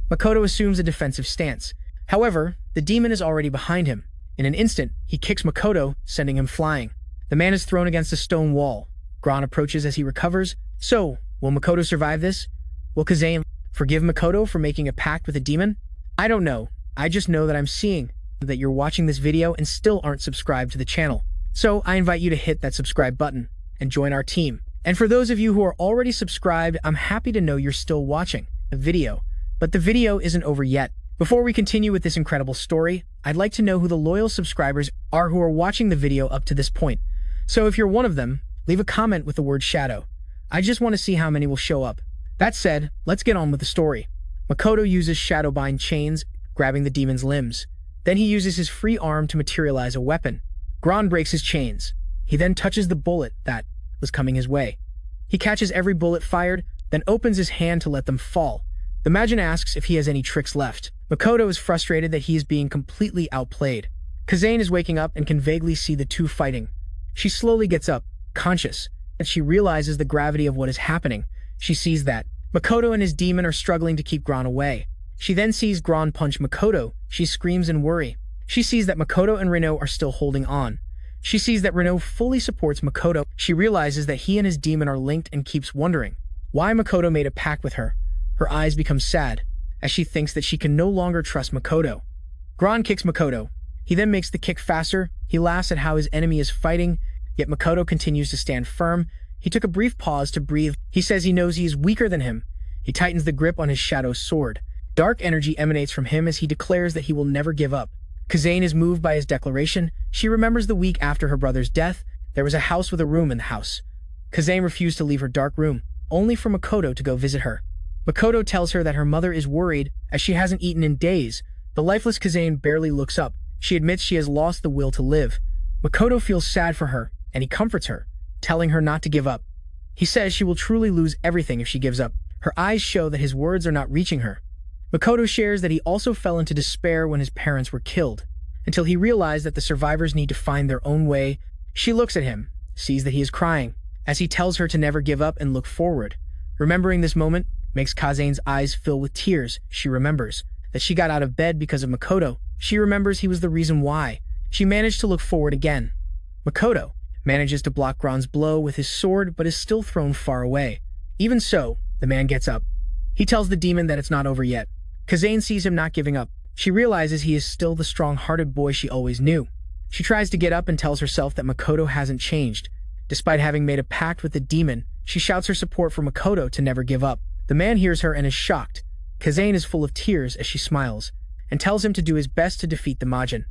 Makoto assumes a defensive stance. However, the demon is already behind him. In an instant, he kicks Makoto, sending him flying. The man is thrown against a stone wall. Gon approaches as he recovers. So, will Makoto survive this? Will Kazane forgive Makoto for making a pact with a demon? I don't know. I just know that I'm seeing that you're watching this video and still aren't subscribed to the channel. So I invite you to hit that subscribe button and join our team. And for those of you who are already subscribed, I'm happy to know you're still watching the video. But the video isn't over yet. Before we continue with this incredible story, I'd like to know who the loyal subscribers are who are watching the video up to this point. So if you're one of them, leave a comment with the word shadow. I just want to see how many will show up. That said, let's get on with the story. Makoto uses shadowbind chains, grabbing the demon's limbs. Then he uses his free arm to materialize a weapon. Gon breaks his chains. He then touches the bullet that was coming his way. He catches every bullet fired, then opens his hand to let them fall. The Majin asks if he has any tricks left. Makoto is frustrated that he is being completely outplayed. Kazane is waking up and can vaguely see the two fighting. She slowly gets up, conscious, and she realizes the gravity of what is happening. She sees that Makoto and his demon are struggling to keep Gon away. She then sees Gon punch Makoto. She screams in worry. She sees that Makoto and Hinoa are still holding on. She sees that Hinoa fully supports Makoto. She realizes that he and his demon are linked and keeps wondering why Makoto made a pact with her. Her eyes become sad as she thinks that she can no longer trust Makoto. Gon kicks Makoto. He then makes the kick faster. He laughs at how his enemy is fighting, yet Makoto continues to stand firm. He took a brief pause to breathe. He says he knows he is weaker than him. He tightens the grip on his shadow sword. Dark energy emanates from him as he declares that he will never give up. Kazane is moved by his declaration. She remembers the week after her brother's death. There was a house with a room in the house. Kazane refused to leave her dark room, only for Makoto to go visit her. Makoto tells her that her mother is worried as she hasn't eaten in days. The lifeless Kazane barely looks up. She admits she has lost the will to live. Makoto feels sad for her, and he comforts her, telling her not to give up. He says she will truly lose everything if she gives up. Her eyes show that his words are not reaching her. Makoto shares that he also fell into despair when his parents were killed, until he realized that the survivors need to find their own way. She looks at him, sees that he is crying, as he tells her to never give up and look forward. Remembering this moment makes Kazane's eyes fill with tears. She remembers that she got out of bed because of Makoto. She remembers he was the reason why. She managed to look forward again. Makoto manages to block Gron's blow with his sword but is still thrown far away. Even so, the man gets up. He tells the demon that it's not over yet. Kazane sees him not giving up. She realizes he is still the strong-hearted boy she always knew. She tries to get up and tells herself that Makoto hasn't changed. Despite having made a pact with the demon, she shouts her support for Makoto to never give up. The man hears her and is shocked. Kazane is full of tears as she smiles, and tells him to do his best to defeat the Majin.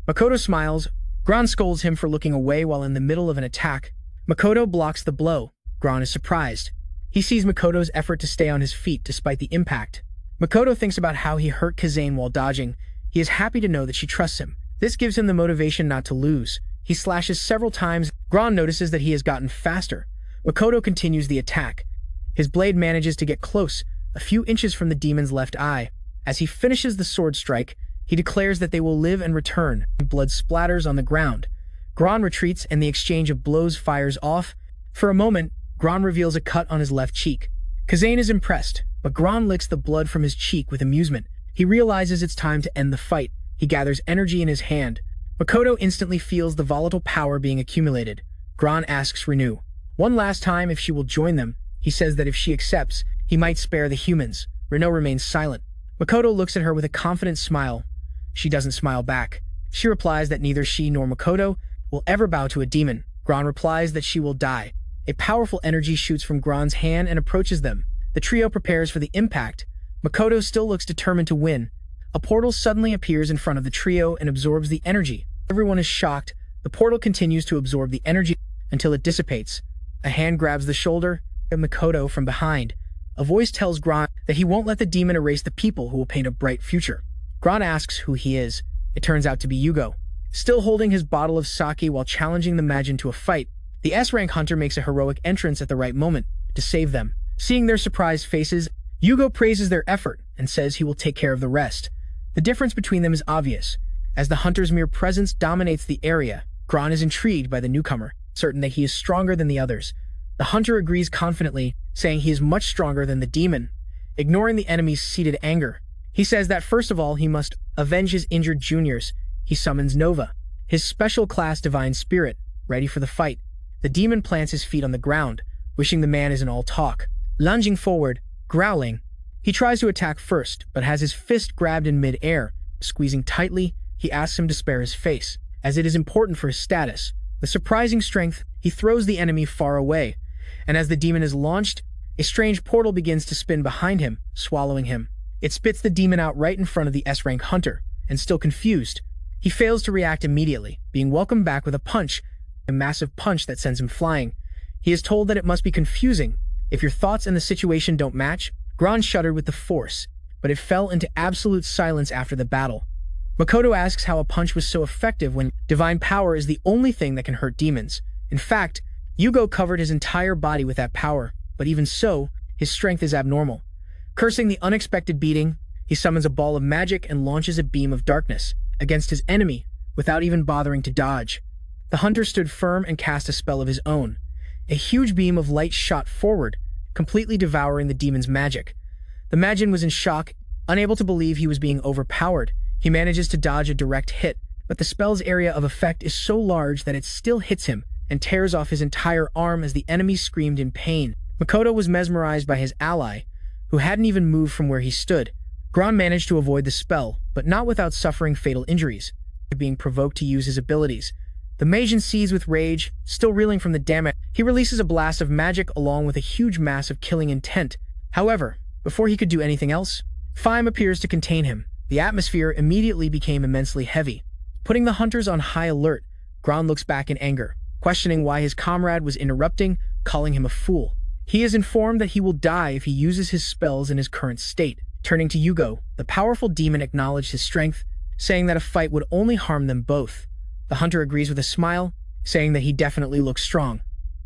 Makoto smiles. Gron scolds him for looking away while in the middle of an attack. Makoto blocks the blow. Gron is surprised. He sees Makoto's effort to stay on his feet despite the impact. Makoto thinks about how he hurt Kazane while dodging. He is happy to know that she trusts him. This gives him the motivation not to lose. He slashes several times. Gron notices that he has gotten faster. Makoto continues the attack. His blade manages to get close, a few inches from the demon's left eye. As he finishes the sword strike, he declares that they will live and return. Blood splatters on the ground. Gron retreats and the exchange of blows fires off. For a moment, Gron reveals a cut on his left cheek. Kazane is impressed, but Gron licks the blood from his cheek with amusement. He realizes it's time to end the fight. He gathers energy in his hand. Makoto instantly feels the volatile power being accumulated. Gron asks Renew one last time if she will join them. He says that if she accepts, he might spare the humans. Renew remains silent. Makoto looks at her with a confident smile. She doesn't smile back. She replies that neither she nor Makoto will ever bow to a demon. Gron replies that she will die. A powerful energy shoots from Gron's hand and approaches them. The trio prepares for the impact. Makoto still looks determined to win. A portal suddenly appears in front of the trio and absorbs the energy. Everyone is shocked. The portal continues to absorb the energy until it dissipates. A hand grabs the shoulder of Makoto from behind. A voice tells Gron that he won't let the demon erase the people who will paint a bright future. Gron asks who he is. It turns out to be Yugo. Still holding his bottle of sake while challenging the Majin to a fight, the S-rank hunter makes a heroic entrance at the right moment to save them. Seeing their surprised faces, Yugo praises their effort and says he will take care of the rest. The difference between them is obvious. As the hunter's mere presence dominates the area, Gron is intrigued by the newcomer, certain that he is stronger than the others. The hunter agrees confidently, saying he is much stronger than the demon. Ignoring the enemy's seated anger, he says that first of all he must avenge his injured juniors. He summons Nova, his special class divine spirit, ready for the fight. The demon plants his feet on the ground, wishing the man isn't all talk. Lunging forward, growling, he tries to attack first, but has his fist grabbed in mid-air. Squeezing tightly, he asks him to spare his face, as it is important for his status. With surprising strength, he throws the enemy far away, and as the demon is launched, a strange portal begins to spin behind him, swallowing him. It spits the demon out right in front of the S-rank hunter, and still confused, he fails to react immediately, being welcomed back with a massive punch that sends him flying. He is told that it must be confusing. If your thoughts and the situation don't match, Gron shuddered with the force, but it fell into absolute silence after the battle. Makoto asks how a punch was so effective when divine power is the only thing that can hurt demons. In fact, Yugo covered his entire body with that power, but even so, his strength is abnormal. Cursing the unexpected beating, he summons a ball of magic and launches a beam of darkness against his enemy without even bothering to dodge. The hunter stood firm and cast a spell of his own. A huge beam of light shot forward, completely devouring the demon's magic. The Majin was in shock, unable to believe he was being overpowered. He manages to dodge a direct hit, but the spell's area of effect is so large that it still hits him and tears off his entire arm as the enemy screamed in pain. Makoto was mesmerized by his ally, who hadn't even moved from where he stood. Gron managed to avoid the spell, but not without suffering fatal injuries, being provoked to use his abilities. The Majin seethes with rage, still reeling from the damage. He releases a blast of magic along with a huge mass of killing intent. However, before he could do anything else, Fime appears to contain him. The atmosphere immediately became immensely heavy. Putting the hunters on high alert, Gran looks back in anger, questioning why his comrade was interrupting, calling him a fool. He is informed that he will die if he uses his spells in his current state. Turning to Yugo, the powerful demon acknowledged his strength, saying that a fight would only harm them both. The hunter agrees with a smile, saying that he definitely looks strong.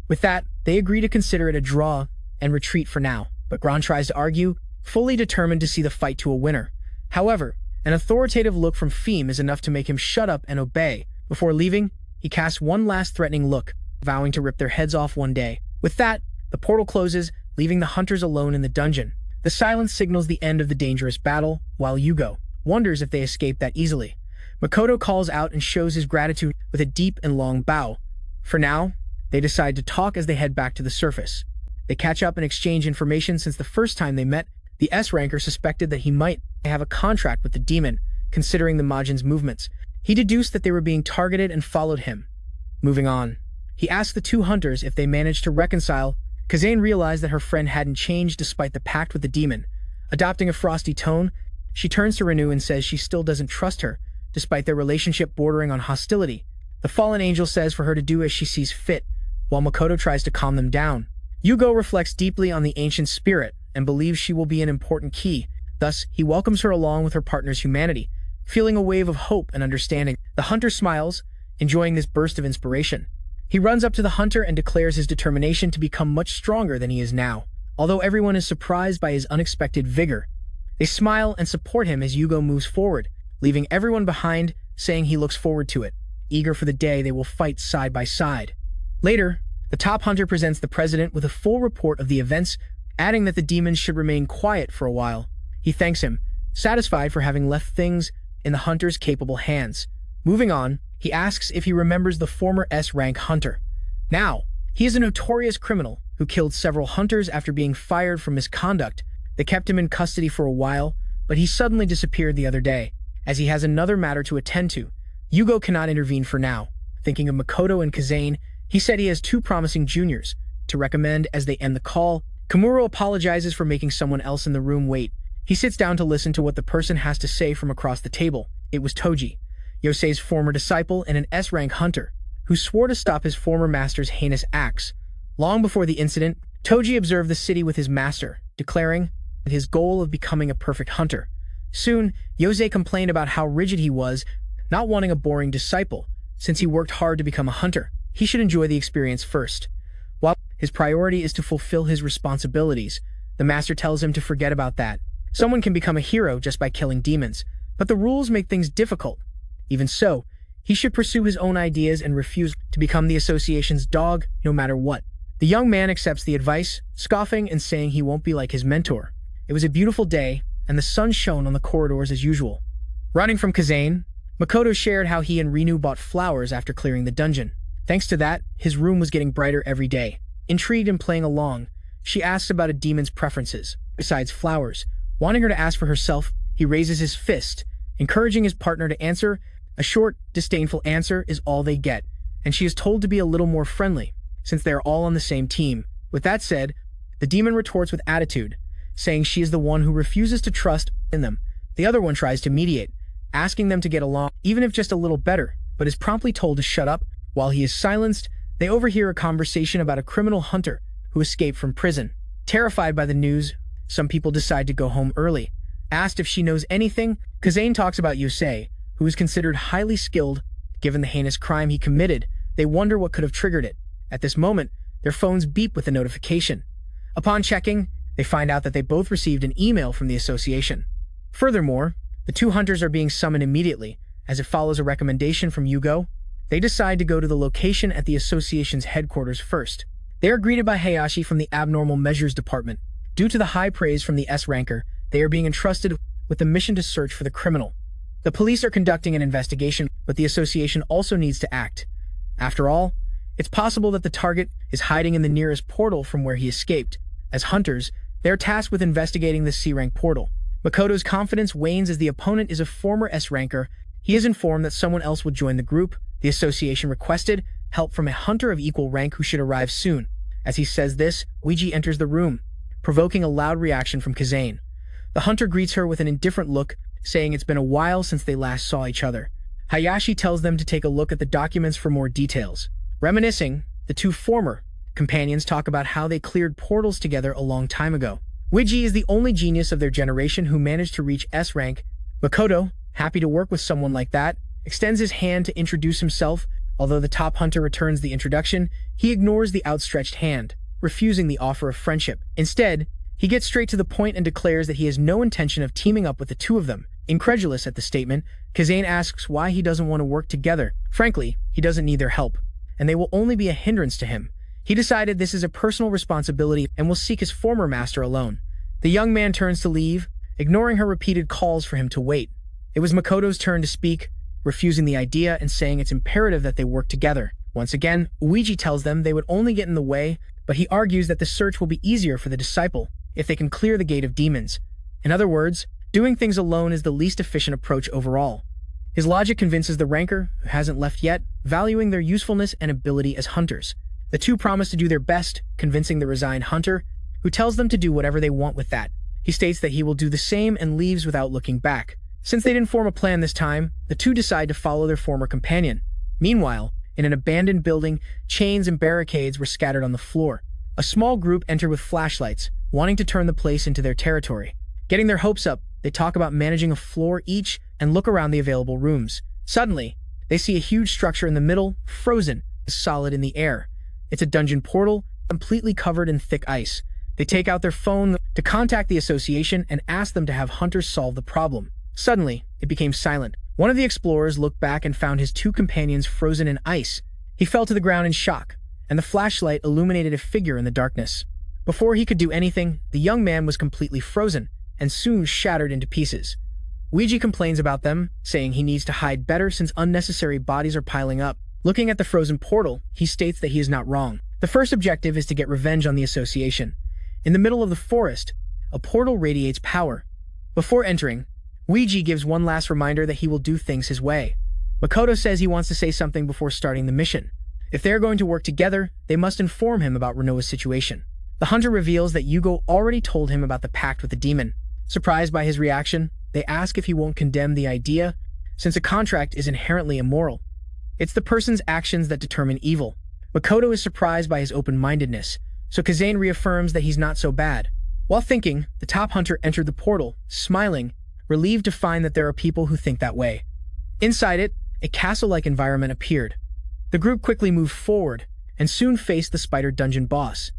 With that, they agree to consider it a draw and retreat for now, but Gran tries to argue, fully determined to see the fight to a winner. However, an authoritative look from Fime is enough to make him shut up and obey. Before leaving, he casts one last threatening look, vowing to rip their heads off one day. With that, the portal closes, leaving the hunters alone in the dungeon. The silence signals the end of the dangerous battle, while Yugo wonders if they escaped that easily. Makoto calls out and shows his gratitude with a deep and long bow. For now, they decide to talk as they head back to the surface. They catch up and exchange information since the first time they met. The S-ranker suspected that he might have a contract with the demon, considering the Majin's movements. He deduced that they were being targeted and followed him. Moving on, he asked the two hunters if they managed to reconcile. Kazane realized that her friend hadn't changed despite the pact with the demon. Adopting a frosty tone, she turns to Renu and says she still doesn't trust her, despite their relationship bordering on hostility. The fallen angel says for her to do as she sees fit, while Makoto tries to calm them down. Yugo reflects deeply on the ancient spirit and believes she will be an important key. Thus, he welcomes her along with her partner's humanity, feeling a wave of hope and understanding. The hunter smiles, enjoying this burst of inspiration. He runs up to the hunter and declares his determination to become much stronger than he is now. Although everyone is surprised by his unexpected vigor, they smile and support him as Yugo moves forward, leaving everyone behind, saying he looks forward to it, eager for the day they will fight side by side. Later, the top hunter presents the president with a full report of the events, adding that the demons should remain quiet for a while. He thanks him, satisfied for having left things in the hunter's capable hands. Moving on, he asks if he remembers the former S-rank hunter. Now, he is a notorious criminal who killed several hunters after being fired for misconduct. They kept him in custody for a while, but he suddenly disappeared the other day. As he has another matter to attend to, Yugo cannot intervene for now. Thinking of Makoto and Kazane, he said he has two promising juniors to recommend as they end the call. Komuro apologizes for making someone else in the room wait. He sits down to listen to what the person has to say from across the table. It was Toji, Yosei's former disciple and an S-rank hunter, who swore to stop his former master's heinous acts. Long before the incident, Toji observed the city with his master, declaring his goal of becoming a perfect hunter. Soon, Yosei complained about how rigid he was, not wanting a boring disciple. Since he worked hard to become a hunter, he should enjoy the experience first. While his priority is to fulfill his responsibilities, the master tells him to forget about that. Someone can become a hero just by killing demons, but the rules make things difficult. Even so, he should pursue his own ideas and refuse to become the association's dog, no matter what. The young man accepts the advice, scoffing and saying he won't be like his mentor. It was a beautiful day, and the sun shone on the corridors as usual. Running from Kazane, Makoto shared how he and Renu bought flowers after clearing the dungeon. Thanks to that, his room was getting brighter every day. Intrigued and playing along, she asks about a demon's preferences, besides flowers. Wanting her to ask for herself, he raises his fist, encouraging his partner to answer. A short, disdainful answer is all they get, and she is told to be a little more friendly, since they are all on the same team. With that said, the demon retorts with attitude, saying she is the one who refuses to trust in them. The other one tries to mediate, asking them to get along, even if just a little better, but is promptly told to shut up. While he is silenced, they overhear a conversation about a criminal hunter who escaped from prison. Terrified by the news, some people decide to go home early. Asked if she knows anything, Kazane talks about Yosei, who is considered highly skilled. Given the heinous crime he committed, they wonder what could have triggered it. At this moment, their phones beep with a notification. Upon checking, they find out that they both received an email from the association. Furthermore, the two hunters are being summoned immediately, as it follows a recommendation from Yugo. They decide to go to the location at the association's headquarters first. They are greeted by Hayashi from the Abnormal Measures Department. Due to the high praise from the S-ranker, they are being entrusted with the mission to search for the criminal. The police are conducting an investigation, but the association also needs to act. After all, it's possible that the target is hiding in the nearest portal from where he escaped. As hunters, they are tasked with investigating the C-rank portal. Makoto's confidence wanes as the opponent is a former S-ranker. He is informed that someone else will join the group. The association requested help from a hunter of equal rank who should arrive soon. As he says this, Ouija enters the room, provoking a loud reaction from Kazane. The hunter greets her with an indifferent look, saying it's been a while since they last saw each other. Hayashi tells them to take a look at the documents for more details. Reminiscing, the two former companions talk about how they cleared portals together a long time ago. Wiji is the only genius of their generation who managed to reach S rank. Makoto, happy to work with someone like that, extends his hand to introduce himself. Although the top hunter returns the introduction, he ignores the outstretched hand, refusing the offer of friendship. Instead, he gets straight to the point and declares that he has no intention of teaming up with the two of them. Incredulous at the statement, Kazane asks why he doesn't want to work together. Frankly, he doesn't need their help, and they will only be a hindrance to him. He decided this is a personal responsibility and will seek his former master alone. The young man turns to leave, ignoring her repeated calls for him to wait. It was Makoto's turn to speak, refusing the idea and saying it's imperative that they work together. Once again, Uiji tells them they would only get in the way, but he argues that the search will be easier for the disciple if they can clear the gate of demons. In other words, doing things alone is the least efficient approach overall. His logic convinces the ranker, who hasn't left yet, valuing their usefulness and ability as hunters. The two promise to do their best, convincing the resigned hunter, who tells them to do whatever they want with that. He states that he will do the same and leaves without looking back. Since they didn't form a plan this time, the two decide to follow their former companion. Meanwhile, in an abandoned building, chains and barricades were scattered on the floor. A small group enter with flashlights, wanting to turn the place into their territory. Getting their hopes up, they talk about managing a floor each and look around the available rooms. Suddenly, they see a huge structure in the middle, frozen, solid in the air. It's a dungeon portal, completely covered in thick ice. They take out their phone to contact the association and ask them to have hunters solve the problem. Suddenly, it became silent. One of the explorers looked back and found his two companions frozen in ice. He fell to the ground in shock, and the flashlight illuminated a figure in the darkness. Before he could do anything, the young man was completely frozen and soon shattered into pieces. Uiji complains about them, saying he needs to hide better since unnecessary bodies are piling up. Looking at the frozen portal, he states that he is not wrong. The first objective is to get revenge on the association. In the middle of the forest, a portal radiates power. Before entering, Uiji gives one last reminder that he will do things his way. Makoto says he wants to say something before starting the mission. If they are going to work together, they must inform him about Rinoa's situation. The hunter reveals that Yugo already told him about the pact with the demon. Surprised by his reaction, they ask if he won't condemn the idea, since a contract is inherently immoral. It's the person's actions that determine evil. Makoto is surprised by his open-mindedness, so Kazane reaffirms that he's not so bad. While thinking, the top hunter entered the portal, smiling, relieved to find that there are people who think that way. Inside it, a castle-like environment appeared. The group quickly moved forward and soon faced the spider dungeon boss.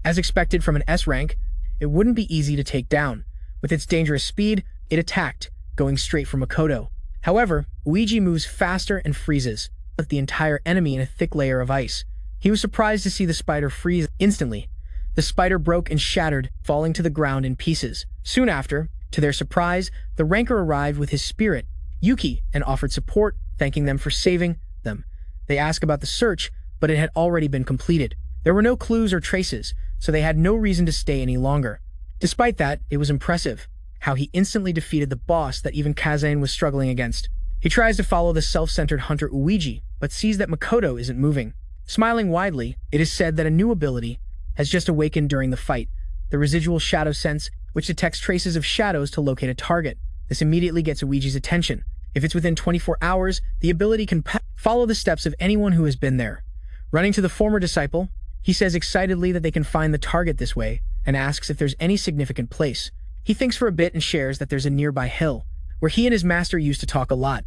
As expected from an S rank, it wouldn't be easy to take down. With its dangerous speed, it attacked, going straight for Makoto. However, Uiji moves faster and freezes, with the entire enemy in a thick layer of ice. He was surprised to see the spider freeze instantly. The spider broke and shattered, falling to the ground in pieces. Soon after, to their surprise, the ranker arrived with his spirit, Yuki, and offered support, thanking them for saving them. They asked about the search, but it had already been completed. There were no clues or traces, so they had no reason to stay any longer. Despite that, it was impressive how he instantly defeated the boss that even Kazane was struggling against. He tries to follow the self-centered hunter Uiji, but sees that Makoto isn't moving. Smiling widely, it is said that a new ability has just awakened during the fight, the residual shadow sense, which detects traces of shadows to locate a target. This immediately gets Uiji's attention. If it's within 24 hours, the ability can follow the steps of anyone who has been there. Running to the former disciple, he says excitedly that they can find the target this way, and asks if there's any significant place. He thinks for a bit and shares that there's a nearby hill, where he and his master used to talk a lot.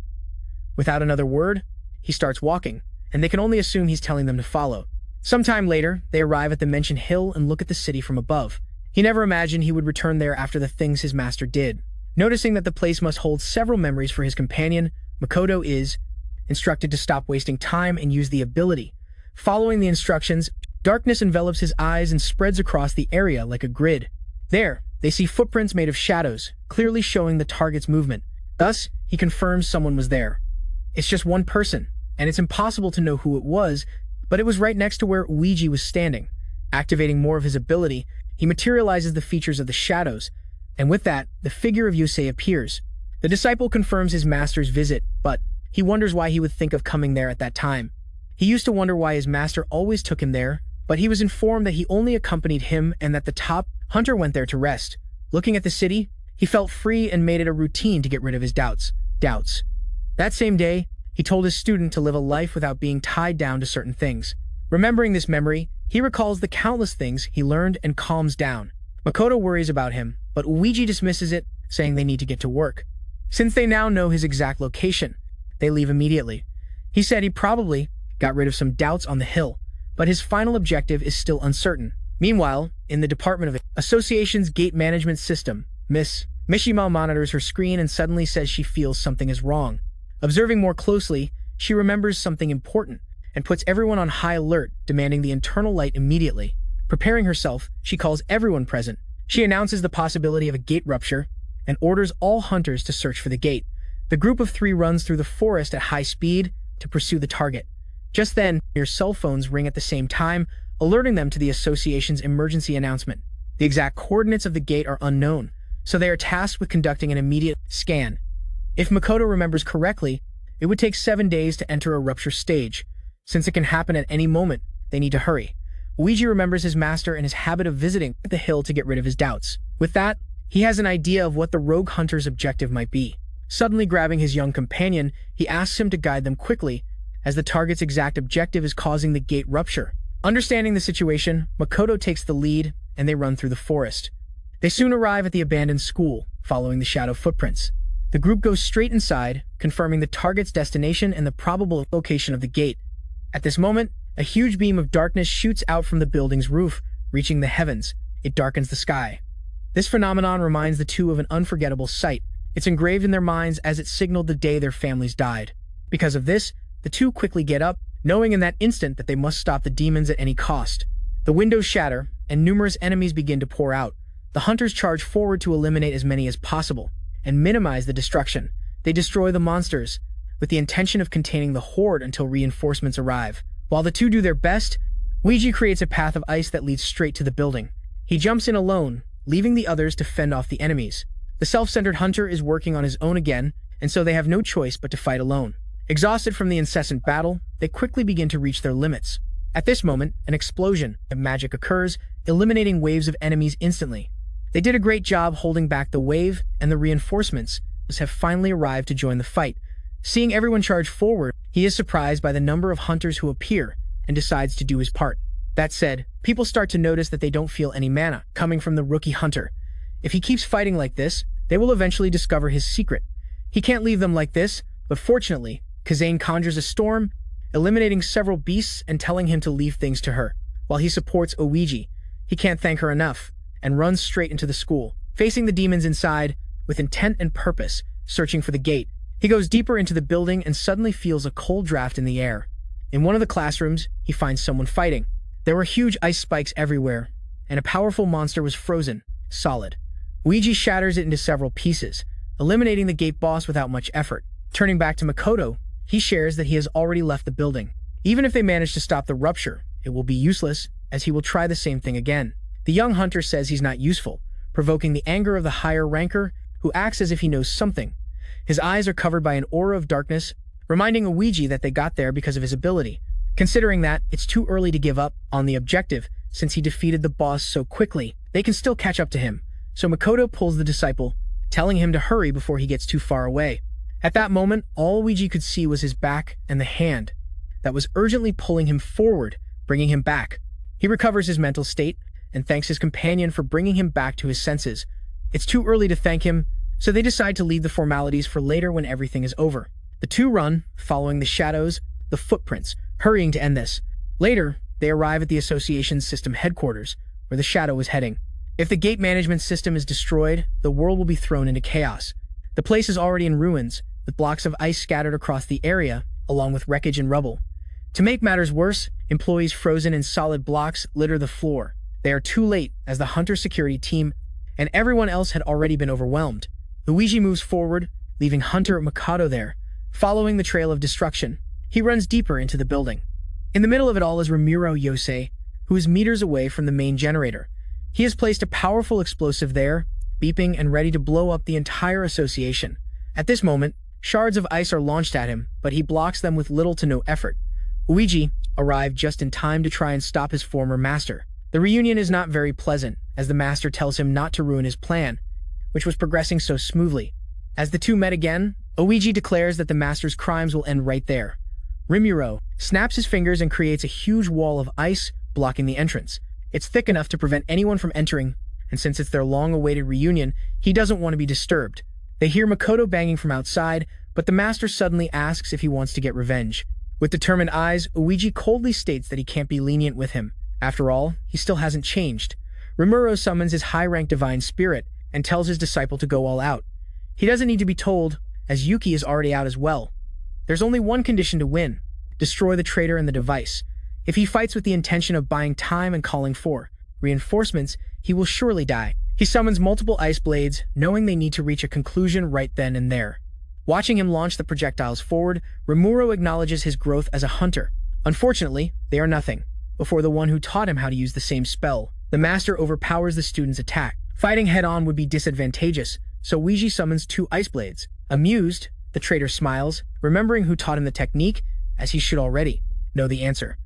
Without another word, he starts walking, and they can only assume he's telling them to follow. Sometime later, they arrive at the mentioned hill and look at the city from above. He never imagined he would return there after the things his master did. Noticing that the place must hold several memories for his companion, Makoto is instructed to stop wasting time and use the ability. Following the instructions, darkness envelops his eyes and spreads across the area like a grid. There, they see footprints made of shadows, clearly showing the target's movement. Thus, he confirms someone was there. It's just one person, and it's impossible to know who it was, but it was right next to where Uiji was standing. Activating more of his ability, he materializes the features of the shadows, and with that, the figure of Yusei appears. The disciple confirms his master's visit, but he wonders why he would think of coming there at that time. He used to wonder why his master always took him there, but he was informed that he only accompanied him and that the top hunter went there to rest. Looking at the city, He felt free and made it a routine to get rid of his doubts. That same day, he told his student to live a life without being tied down to certain things. Remembering this memory, he recalls the countless things he learned and calms down. Makoto worries about him, but Uiji dismisses it, saying they need to get to work. Since they now know his exact location, they leave immediately. He said he probably got rid of some doubts on the hill, but his final objective is still uncertain. Meanwhile, in the Department of Association's gate management system, Miss Mishima monitors her screen and suddenly says she feels something is wrong. Observing more closely, she remembers something important and puts everyone on high alert, demanding the internal light immediately. Preparing herself, she calls everyone present. She announces the possibility of a gate rupture and orders all hunters to search for the gate. The group of 3 runs through the forest at high speed to pursue the target. Just then, their cell phones ring at the same time, alerting them to the association's emergency announcement. The exact coordinates of the gate are unknown, so they are tasked with conducting an immediate scan. If Makoto remembers correctly, it would take 7 days to enter a rupture stage. Since it can happen at any moment, they need to hurry. Uiji remembers his master and his habit of visiting the hill to get rid of his doubts. With that, he has an idea of what the rogue hunter's objective might be. Suddenly grabbing his young companion, he asks him to guide them quickly, as the target's exact objective is causing the gate rupture. Understanding the situation, Makoto takes the lead, and they run through the forest. They soon arrive at the abandoned school, following the shadow footprints. The group goes straight inside, confirming the target's destination and the probable location of the gate. At this moment, a huge beam of darkness shoots out from the building's roof, reaching the heavens. It darkens the sky. This phenomenon reminds the two of an unforgettable sight. It's engraved in their minds as it signaled the day their families died. Because of this, the two quickly get up, knowing in that instant that they must stop the demons at any cost. The windows shatter, and numerous enemies begin to pour out. The hunters charge forward to eliminate as many as possible and minimize the destruction. They destroy the monsters, with the intention of containing the horde until reinforcements arrive. While the two do their best, Uiji creates a path of ice that leads straight to the building. He jumps in alone, leaving the others to fend off the enemies. The self-centered hunter is working on his own again, and so they have no choice but to fight alone. Exhausted from the incessant battle, they quickly begin to reach their limits. At this moment, an explosion of magic occurs, eliminating waves of enemies instantly. They did a great job holding back the wave, and the reinforcements have finally arrived to join the fight. Seeing everyone charge forward, he is surprised by the number of hunters who appear and decides to do his part. That said, people start to notice that they don't feel any mana coming from the rookie hunter. If he keeps fighting like this, they will eventually discover his secret. He can't leave them like this, but fortunately, Kazane conjures a storm, eliminating several beasts and telling him to leave things to her. While he supports Uiji, he can't thank her enough, and runs straight into the school, facing the demons inside, with intent and purpose, searching for the gate. He goes deeper into the building and suddenly feels a cold draft in the air. In one of the classrooms, he finds someone fighting. There were huge ice spikes everywhere, and a powerful monster was frozen, solid. Uiji shatters it into several pieces, eliminating the gate boss without much effort. Turning back to Makoto, he shares that he has already left the building. Even if they manage to stop the rupture, it will be useless, as he will try the same thing again. The young hunter says he's not useful, provoking the anger of the higher ranker, who acts as if he knows something. His eyes are covered by an aura of darkness, reminding Uiji that they got there because of his ability. Considering that, it's too early to give up on the objective, since he defeated the boss so quickly. They can still catch up to him, so Makoto pulls the disciple, telling him to hurry before he gets too far away. At that moment, all Uiji could see was his back and the hand that was urgently pulling him forward, bringing him back. He recovers his mental state and thanks his companion for bringing him back to his senses. It's too early to thank him, so they decide to leave the formalities for later when everything is over. The two run, following the shadows, the footprints, hurrying to end this. Later, they arrive at the association's system headquarters, where the shadow is heading. If the gate management system is destroyed, the world will be thrown into chaos. The place is already in ruins, with blocks of ice scattered across the area, along with wreckage and rubble. To make matters worse, employees frozen in solid blocks litter the floor. They are too late, as the hunter security team and everyone else had already been overwhelmed. Luigi moves forward, leaving Hunter Makoto there. Following the trail of destruction, he runs deeper into the building. In the middle of it all is Ramiro Yosei, who is meters away from the main generator. He has placed a powerful explosive there, beeping and ready to blow up the entire association. At this moment, shards of ice are launched at him, but he blocks them with little to no effort. Uiji arrived just in time to try and stop his former master. The reunion is not very pleasant, as the master tells him not to ruin his plan, which was progressing so smoothly. As the two met again, Ouiji declares that the master's crimes will end right there. Rimuro snaps his fingers and creates a huge wall of ice, blocking the entrance. It's thick enough to prevent anyone from entering, and since it's their long-awaited reunion, he doesn't want to be disturbed. They hear Makoto banging from outside, but the master suddenly asks if he wants to get revenge. With determined eyes, Ouiji coldly states that he can't be lenient with him. After all, he still hasn't changed. Rimuro summons his high-ranked divine spirit and tells his disciple to go all out. He doesn't need to be told, as Yuki is already out as well. There's only one condition to win: destroy the traitor and the device. If he fights with the intention of buying time and calling for reinforcements, he will surely die. He summons multiple ice blades, knowing they need to reach a conclusion right then and there. Watching him launch the projectiles forward, Rimuro acknowledges his growth as a hunter. Unfortunately, they are nothing before the one who taught him how to use the same spell. The master overpowers the student's attack. Fighting head-on would be disadvantageous, so Ouiji summons two ice blades. Amused, the traitor smiles, remembering who taught him the technique, as he should already know the answer.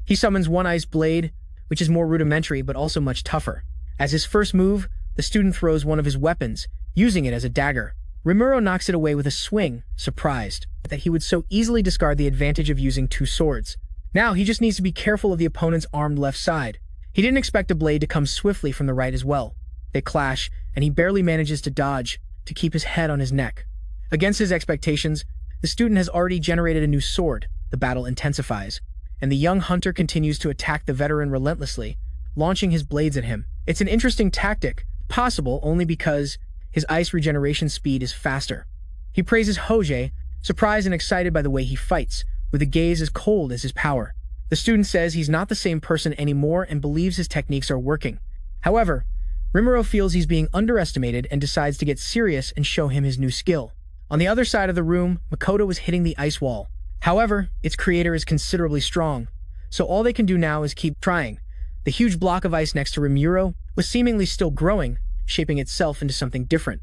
He summons one ice blade, which is more rudimentary but also much tougher. As his first move, the student throws one of his weapons, using it as a dagger. Rimuro knocks it away with a swing, surprised that he would so easily discard the advantage of using two swords. Now he just needs to be careful of the opponent's armed left side. He didn't expect a blade to come swiftly from the right as well. They clash, and he barely manages to dodge, to keep his head on his neck. Against his expectations, the student has already generated a new sword. The battle intensifies, and the young hunter continues to attack the veteran relentlessly, launching his blades at him. It's an interesting tactic, possible only because his ice regeneration speed is faster. He praises Hoje, surprised and excited by the way he fights, with a gaze as cold as his power. The student says he's not the same person anymore and believes his techniques are working. However, Rimuro feels he's being underestimated and decides to get serious and show him his new skill. On the other side of the room, Makoto is hitting the ice wall. However, its creator is considerably strong, so all they can do now is keep trying. The huge block of ice next to Rimuro was seemingly still growing, shaping itself into something different.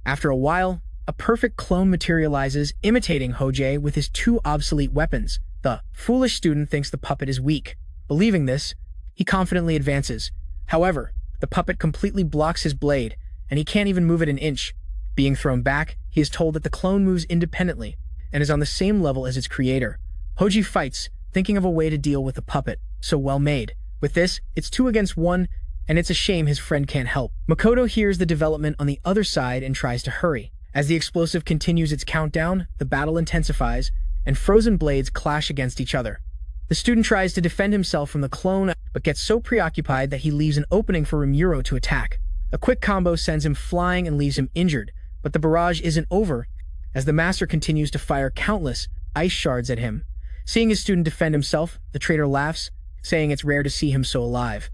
After a while, a perfect clone materializes, imitating Hoje with his two obsolete weapons. The foolish student thinks the puppet is weak. Believing this, he confidently advances. However, the puppet completely blocks his blade, and he can't even move it an inch. Being thrown back, he is told that the clone moves independently and is on the same level as its creator. Hoji fights, thinking of a way to deal with the puppet, so well made. With this, it's 2 against 1, and it's a shame his friend can't help. Makoto hears the development on the other side and tries to hurry. As the explosive continues its countdown, the battle intensifies, and frozen blades clash against each other. The student tries to defend himself from the clone, but gets so preoccupied that he leaves an opening for Rimuro to attack. A quick combo sends him flying and leaves him injured, but the barrage isn't over, as the master continues to fire countless ice shards at him. Seeing his student defend himself, the traitor laughs, saying it's rare to see him so alive.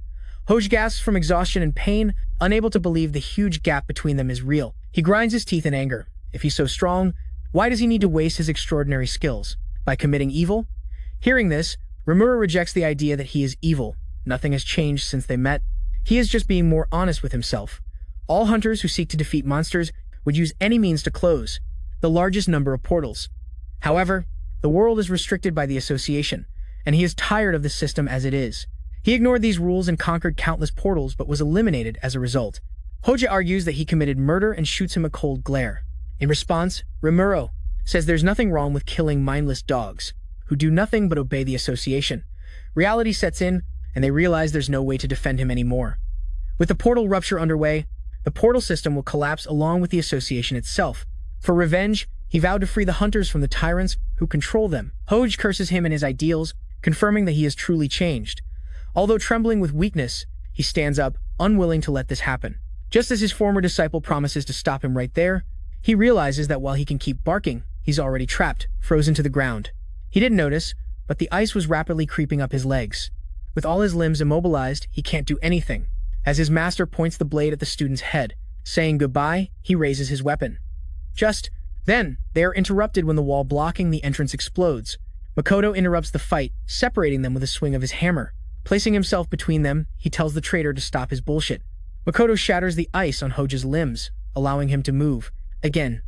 Hoj gasps from exhaustion and pain, unable to believe the huge gap between them is real. He grinds his teeth in anger. If he's so strong, why does he need to waste his extraordinary skills? By committing evil? Hearing this, Rimuro rejects the idea that he is evil. Nothing has changed since they met. He is just being more honest with himself. All hunters who seek to defeat monsters would use any means to close the largest number of portals. However, the world is restricted by the association, and he is tired of the system as it is. He ignored these rules and conquered countless portals but was eliminated as a result. Hoja argues that he committed murder and shoots him a cold glare. In response, Rimuro says there's nothing wrong with killing mindless dogs who do nothing but obey the association. Reality sets in, and they realize there's no way to defend him anymore. With the portal rupture underway, the portal system will collapse along with the association itself. For revenge, he vowed to free the hunters from the tyrants who control them. Hoj curses him and his ideals, confirming that he has truly changed. Although trembling with weakness, he stands up, unwilling to let this happen. Just as his former disciple promises to stop him right there, he realizes that while he can keep barking, he's already trapped, frozen to the ground. He didn't notice, but the ice was rapidly creeping up his legs. With all his limbs immobilized, he can't do anything. As his master points the blade at the student's head, saying goodbye, he raises his weapon. Just then, they are interrupted when the wall blocking the entrance explodes. Makoto interrupts the fight, separating them with a swing of his hammer. Placing himself between them, he tells the traitor to stop his bullshit. Makoto shatters the ice on Hoja's limbs, allowing him to move. Again,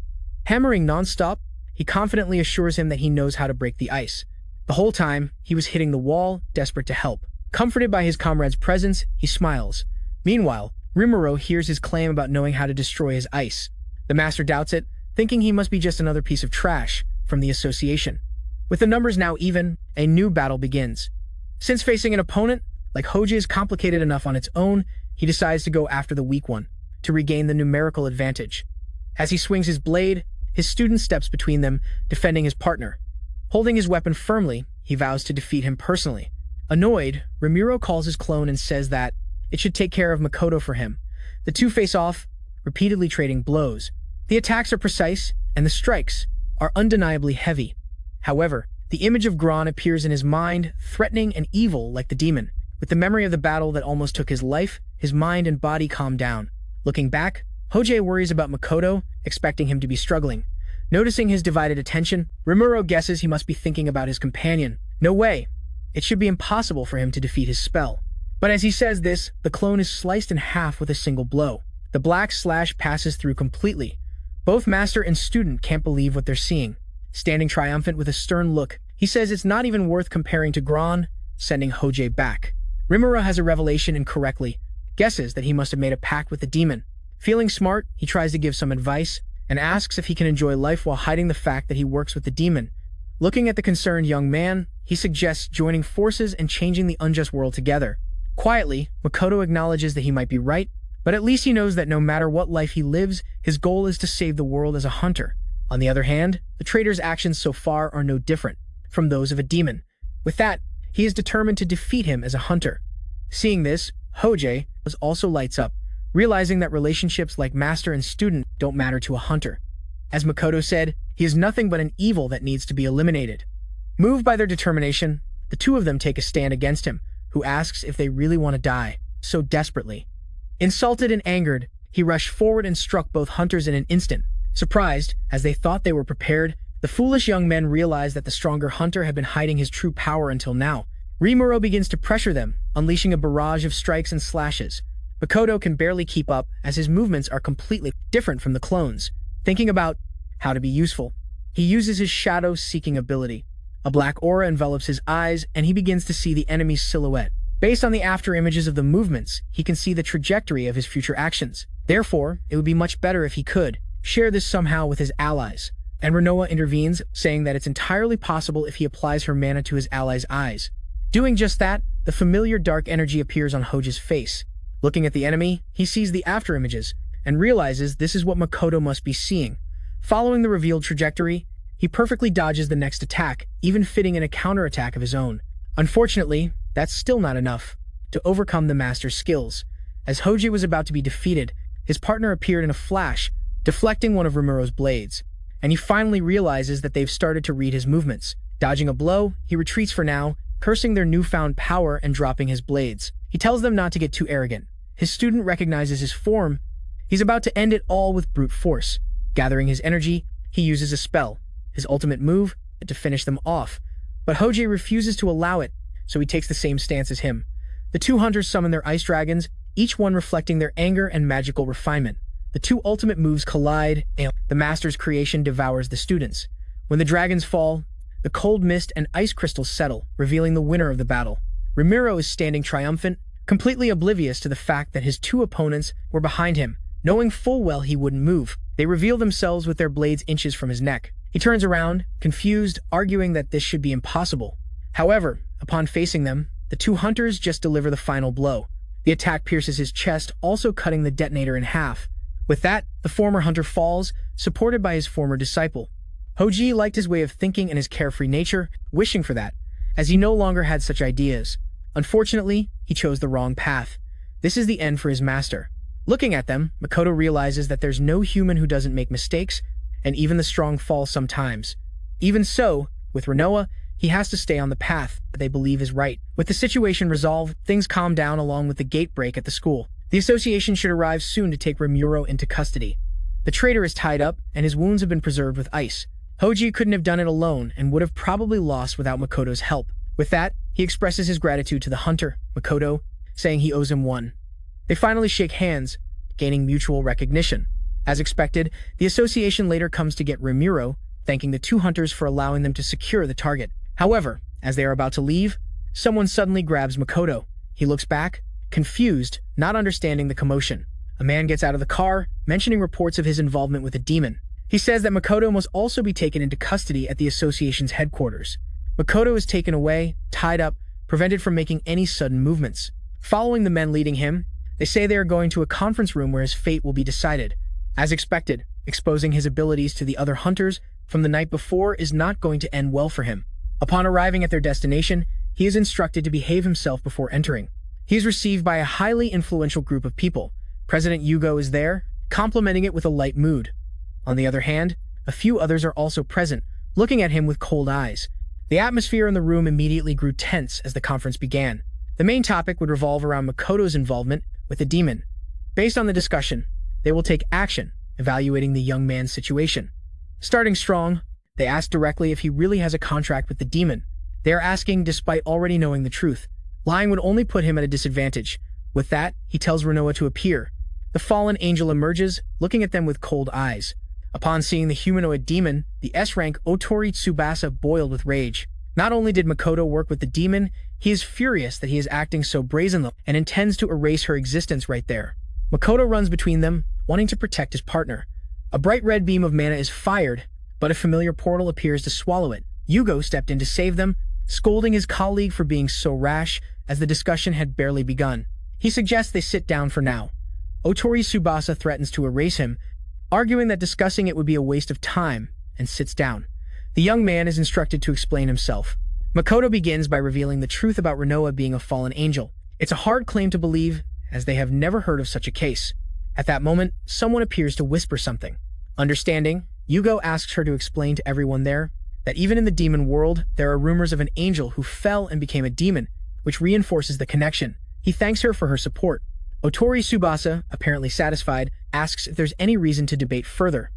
hammering non-stop, he confidently assures him that he knows how to break the ice. The whole time, he was hitting the wall, desperate to help. Comforted by his comrade's presence, he smiles. Meanwhile, Rimuro hears his claim about knowing how to destroy his ice. The master doubts it, thinking he must be just another piece of trash from the association. With the numbers now even, a new battle begins. Since facing an opponent like Hoji is complicated enough on its own, he decides to go after the weak one, to regain the numerical advantage. As he swings his blade, his student steps between them, defending his partner. Holding his weapon firmly, he vows to defeat him personally. Annoyed, Rimuro calls his clone and says that it should take care of Makoto for him. The two face off, repeatedly trading blows. The attacks are precise, and the strikes are undeniably heavy. However, the image of Gron appears in his mind, threatening and evil like the demon. With the memory of the battle that almost took his life, his mind and body calm down. Looking back, Hoji worries about Makoto, expecting him to be struggling. Noticing his divided attention, Rimuro guesses he must be thinking about his companion. No way. It should be impossible for him to defeat his spell. But as he says this, the clone is sliced in half with a single blow. The black slash passes through completely. Both master and student can't believe what they're seeing. Standing triumphant with a stern look, he says it's not even worth comparing to Gron, sending Hoji back. Rimuro has a revelation incorrectly, guesses that he must have made a pact with the demon. Feeling smart, he tries to give some advice, and asks if he can enjoy life while hiding the fact that he works with the demon. Looking at the concerned young man, he suggests joining forces and changing the unjust world together. Quietly, Makoto acknowledges that he might be right, but at least he knows that no matter what life he lives, his goal is to save the world as a hunter. On the other hand, the traitor's actions so far are no different from those of a demon. With that, he is determined to defeat him as a hunter. Seeing this, Hoji also lights up, realizing that relationships like master and student don't matter to a hunter. As Makoto said, he is nothing but an evil that needs to be eliminated. Moved by their determination, the two of them take a stand against him, who asks if they really want to die so desperately. Insulted and angered, he rushed forward and struck both hunters in an instant. Surprised, as they thought they were prepared, the foolish young men realized that the stronger hunter had been hiding his true power until now. Rimuro begins to pressure them, unleashing a barrage of strikes and slashes. Makoto can barely keep up, as his movements are completely different from the clones. Thinking about how to be useful, he uses his shadow-seeking ability. A black aura envelops his eyes, and he begins to see the enemy's silhouette. Based on the after-images of the movements, he can see the trajectory of his future actions. Therefore, it would be much better if he could share this somehow with his allies. And Hinoa intervenes, saying that it's entirely possible if he applies her mana to his allies' eyes. Doing just that, the familiar dark energy appears on Hoji's face. Looking at the enemy, he sees the after-images, and realizes this is what Makoto must be seeing. Following the revealed trajectory, he perfectly dodges the next attack, even fitting in a counterattack of his own. Unfortunately, that's still not enough to overcome the master's skills. As Hoji was about to be defeated, his partner appeared in a flash, deflecting one of Rimuro's blades. And he finally realizes that they've started to read his movements. Dodging a blow, he retreats for now, cursing their newfound power and dropping his blades. He tells them not to get too arrogant. His student recognizes his form. He's about to end it all with brute force. Gathering his energy, he uses a spell, his ultimate move, to finish them off. But Hoji refuses to allow it, so he takes the same stance as him. The two hunters summon their ice dragons, each one reflecting their anger and magical refinement. The two ultimate moves collide, and the master's creation devours the students. When the dragons fall, the cold mist and ice crystals settle, revealing the winner of the battle. Rimuro is standing triumphant, completely oblivious to the fact that his two opponents were behind him. Knowing full well he wouldn't move, they reveal themselves with their blades inches from his neck. He turns around, confused, arguing that this should be impossible. However, upon facing them, the two hunters just deliver the final blow. The attack pierces his chest, also cutting the detonator in half. With that, the former hunter falls, supported by his former disciple. Hoji liked his way of thinking and his carefree nature, wishing for that, as he no longer had such ideas. Unfortunately, he chose the wrong path. This is the end for his master. Looking at them, Makoto realizes that there's no human who doesn't make mistakes, and even the strong fall sometimes. Even so, with Hinoa, he has to stay on the path that they believe is right. With the situation resolved, things calm down along with the gate break at the school. The association should arrive soon to take Rimuro into custody. The traitor is tied up, and his wounds have been preserved with ice. Hoji couldn't have done it alone and would have probably lost without Makoto's help. With that, he expresses his gratitude to the hunter, Makoto, saying he owes him one. They finally shake hands, gaining mutual recognition. As expected, the association later comes to get Rimuro, thanking the two hunters for allowing them to secure the target. However, as they are about to leave, someone suddenly grabs Makoto. He looks back, confused, not understanding the commotion. A man gets out of the car, mentioning reports of his involvement with a demon. He says that Makoto must also be taken into custody at the association's headquarters. Makoto is taken away, tied up, prevented from making any sudden movements. Following the men leading him, they say they are going to a conference room where his fate will be decided. As expected, exposing his abilities to the other hunters from the night before is not going to end well for him. Upon arriving at their destination, he is instructed to behave himself before entering. He is received by a highly influential group of people. President Yugo is there, complimenting it with a light mood. On the other hand, a few others are also present, looking at him with cold eyes. The atmosphere in the room immediately grew tense as the conference began. The main topic would revolve around Makoto's involvement with the demon. Based on the discussion, they will take action, evaluating the young man's situation. Starting strong, they ask directly if he really has a contract with the demon. They are asking despite already knowing the truth. Lying would only put him at a disadvantage. With that, he tells Hinoa to appear. The fallen angel emerges, looking at them with cold eyes. Upon seeing the humanoid demon, the S-rank Otori Tsubasa boiled with rage. Not only did Makoto work with the demon, he is furious that he is acting so brazenly and intends to erase her existence right there. Makoto runs between them, wanting to protect his partner. A bright red beam of mana is fired, but a familiar portal appears to swallow it. Yugo stepped in to save them, scolding his colleague for being so rash as the discussion had barely begun. He suggests they sit down for now. Otori Tsubasa threatens to erase him, arguing that discussing it would be a waste of time, and sits down. The young man is instructed to explain himself. Makoto begins by revealing the truth about Hinoa being a fallen angel. It's a hard claim to believe, as they have never heard of such a case. At that moment, someone appears to whisper something. Understanding, Yugo asks her to explain to everyone there that even in the demon world, there are rumors of an angel who fell and became a demon, which reinforces the connection. He thanks her for her support. Otori Tsubasa, apparently satisfied, asks if there's any reason to debate further.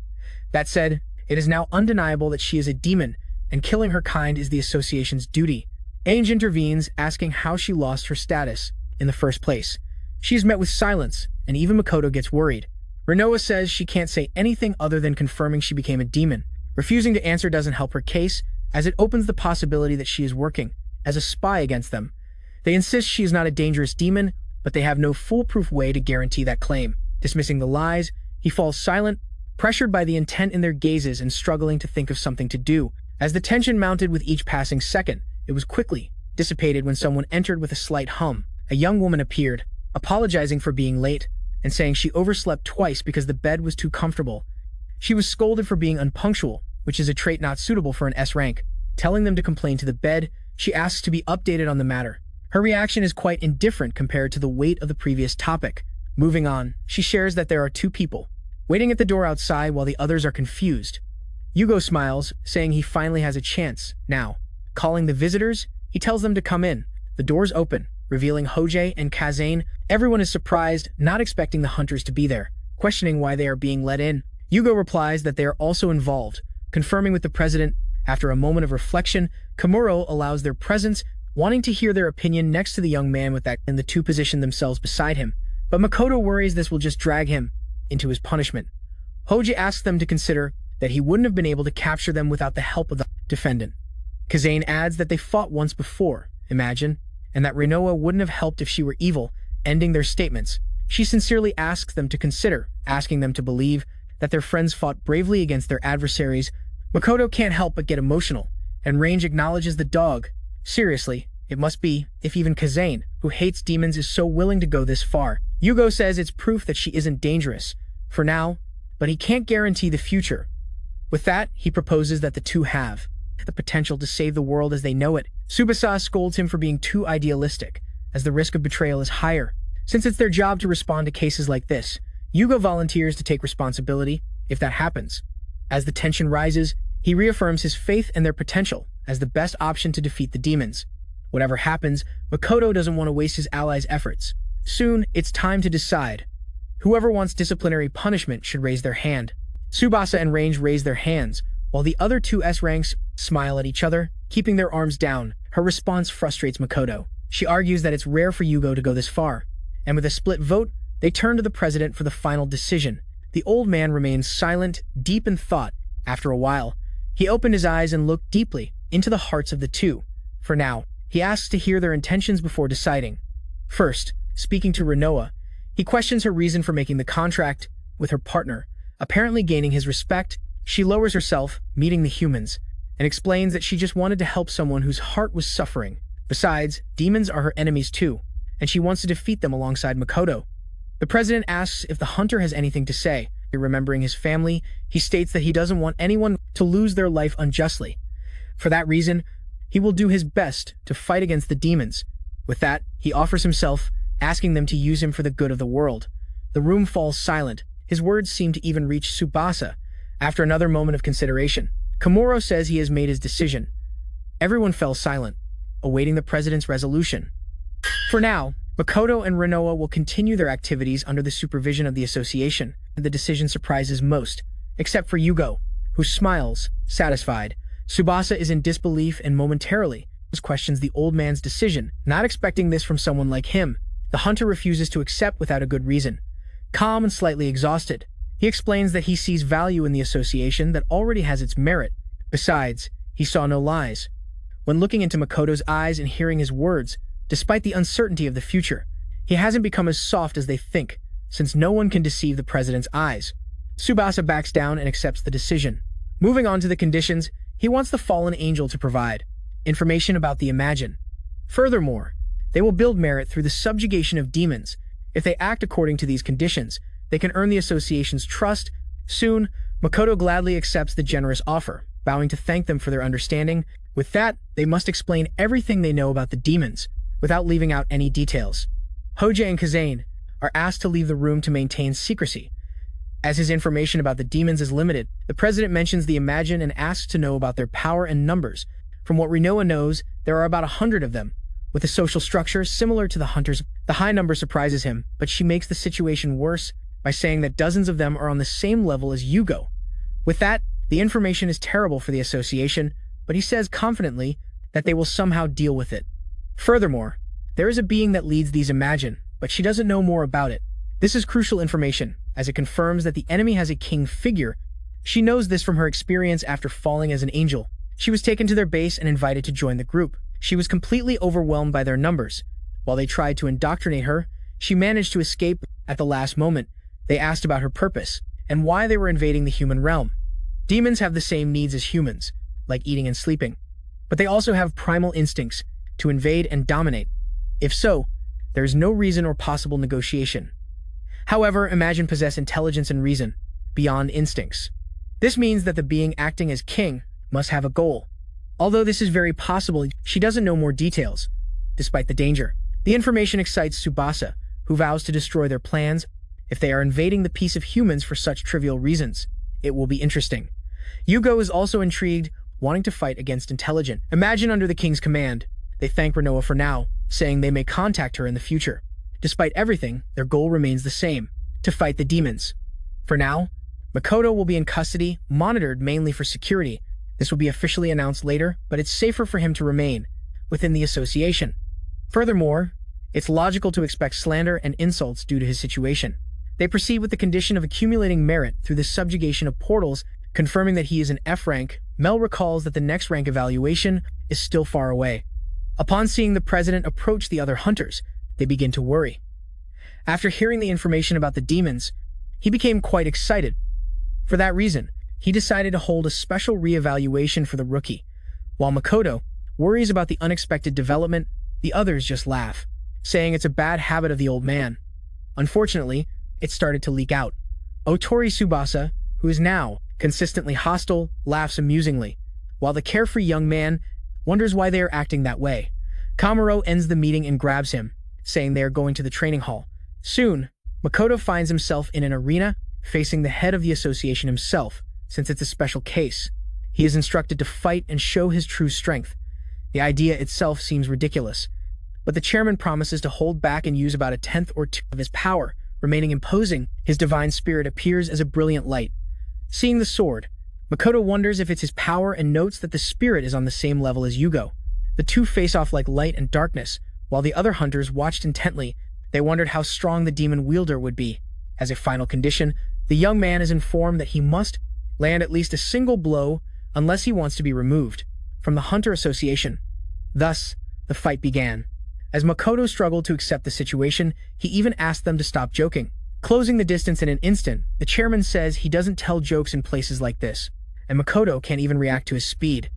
That said, it is now undeniable that she is a demon, and killing her kind is the association's duty. Ainge intervenes, asking how she lost her status in the first place. She is met with silence, and even Makoto gets worried. Hinoa says she can't say anything other than confirming she became a demon. Refusing to answer doesn't help her case, as it opens the possibility that she is working as a spy against them. They insist she is not a dangerous demon, but they have no foolproof way to guarantee that claim. Dismissing the lies, he falls silent, pressured by the intent in their gazes and struggling to think of something to do. As the tension mounted with each passing second, it was quickly dissipated when someone entered with a slight hum. A young woman appeared, apologizing for being late, and saying she overslept twice because the bed was too comfortable. She was scolded for being unpunctual, which is a trait not suitable for an S rank. Telling them to complain to the bed, she asks to be updated on the matter. Her reaction is quite indifferent compared to the weight of the previous topic. Moving on, she shares that there are two people waiting at the door outside while the others are confused. Yugo smiles, saying he finally has a chance now. Calling the visitors, he tells them to come in. The doors open, revealing Hojie and Kazane. Everyone is surprised, not expecting the hunters to be there. Questioning why they are being let in, Yugo replies that they are also involved, confirming with the president. After a moment of reflection, Komuro allows their presence, wanting to hear their opinion next to the young man with that, and the two position themselves beside him. But Makoto worries this will just drag him into his punishment. Hojie asks them to consider that he wouldn't have been able to capture them without the help of the defendant. Kazane adds that they fought once before, imagine, and that Hinoa wouldn't have helped if she were evil, ending their statements. She sincerely asks them to consider, asking them to believe that their friends fought bravely against their adversaries. Makoto can't help but get emotional, and Range acknowledges the dog. Seriously, it must be, if even Kazane, who hates demons, is so willing to go this far. Yugo says it's proof that she isn't dangerous, for now, but he can't guarantee the future. With that, he proposes that the two have the potential to save the world as they know it. Tsubasa scolds him for being too idealistic, as the risk of betrayal is higher. Since it's their job to respond to cases like this, Yugo volunteers to take responsibility if that happens. As the tension rises, he reaffirms his faith in their potential as the best option to defeat the demons. Whatever happens, Makoto doesn't want to waste his allies' efforts. Soon, it's time to decide. Whoever wants disciplinary punishment should raise their hand. Tsubasa and Range raise their hands, while the other two S ranks smile at each other, keeping their arms down. Her response frustrates Makoto. She argues that it's rare for Yugo to go this far, and with a split vote, they turn to the president for the final decision. The old man remains silent, deep in thought. After a while, he opened his eyes and looked deeply into the hearts of the two. For now, he asks to hear their intentions before deciding. First, speaking to Hinoa, he questions her reason for making the contract with her partner. Apparently gaining his respect, she lowers herself, meeting the humans, and explains that she just wanted to help someone whose heart was suffering. Besides, demons are her enemies too, and she wants to defeat them alongside Makoto. The president asks if the hunter has anything to say. Remembering his family, he states that he doesn't want anyone to lose their life unjustly. For that reason, he will do his best to fight against the demons. With that, he offers himself, asking them to use him for the good of the world. The room falls silent. His words seem to even reach Tsubasa. After another moment of consideration, Komuro says he has made his decision. Everyone fell silent, awaiting the president's resolution. For now, Makoto and Hinoa will continue their activities under the supervision of the association. The decision surprises most, except for Yugo, who smiles, satisfied. Tsubasa is in disbelief and momentarily questions the old man's decision, not expecting this from someone like him. The hunter refuses to accept without a good reason. Calm and slightly exhausted, he explains that he sees value in the association that already has its merit. Besides, he saw no lies. When looking into Makoto's eyes and hearing his words, despite the uncertainty of the future, he hasn't become as soft as they think, since no one can deceive the president's eyes. Tsubasa backs down and accepts the decision. Moving on to the conditions, he wants the fallen angel to provide information about the Imagine. Furthermore, they will build merit through the subjugation of demons. If they act according to these conditions, they can earn the association's trust. Soon, Makoto gladly accepts the generous offer, bowing to thank them for their understanding. With that, they must explain everything they know about the demons, without leaving out any details. Hoja and Kazane are asked to leave the room to maintain secrecy. As his information about the demons is limited, the president mentions the Imagine and asks to know about their power and numbers. From what Hinoa knows, there are about 100 of them, with a social structure similar to the hunters. The high number surprises him, but she makes the situation worse by saying that dozens of them are on the same level as Yugo. With that, the information is terrible for the association, but he says confidently that they will somehow deal with it. Furthermore, there is a being that leads these Imagine, but she doesn't know more about it. This is crucial information, as it confirms that the enemy has a king figure. She knows this from her experience after falling as an angel. She was taken to their base and invited to join the group. She was completely overwhelmed by their numbers. While they tried to indoctrinate her, she managed to escape. At the last moment, they asked about her purpose and why they were invading the human realm. Demons have the same needs as humans, like eating and sleeping, but they also have primal instincts to invade and dominate. If so, there is no reason or possible negotiation. However, Imagine possess intelligence and reason, beyond instincts. This means that the being acting as king must have a goal. Although this is very possible, she doesn't know more details. Despite the danger, the information excites Tsubasa, who vows to destroy their plans if they are invading the peace of humans for such trivial reasons. It will be interesting. Yugo is also intrigued, wanting to fight against intelligent Imagine under the king's command. They thank Hinoa for now, saying they may contact her in the future. Despite everything, their goal remains the same, to fight the demons. For now, Makoto will be in custody, monitored mainly for security. This will be officially announced later, but it's safer for him to remain within the association. Furthermore, it's logical to expect slander and insults due to his situation. They proceed with the condition of accumulating merit through the subjugation of portals, confirming that he is an F rank. Mel recalls that the next rank evaluation is still far away. Upon seeing the president approach the other hunters, they begin to worry. After hearing the information about the demons, he became quite excited. For that reason, he decided to hold a special re-evaluation for the rookie. While Makoto worries about the unexpected development, the others just laugh, saying it's a bad habit of the old man. Unfortunately, it started to leak out. Otori Tsubasa, who is now consistently hostile, laughs amusingly, while the carefree young man wonders why they are acting that way. Komuro ends the meeting and grabs him, saying they are going to the training hall. Soon, Makoto finds himself in an arena facing the head of the association himself, since it's a special case. He is instructed to fight and show his true strength. The idea itself seems ridiculous, but the chairman promises to hold back and use about 1/10 or 2 of his power, remaining imposing. His divine spirit appears as a brilliant light. Seeing the sword, Makoto wonders if it's his power and notes that the spirit is on the same level as Yugo. The two face off like light and darkness, while the other hunters watched intently. They wondered how strong the demon wielder would be. As a final condition, the young man is informed that he must land at least a single blow unless he wants to be removed from the Hunter Association. Thus, the fight began. As Makoto struggled to accept the situation, he even asked them to stop joking. Closing the distance in an instant, the chairman says he doesn't tell jokes in places like this, and Makoto can't even react to his speed.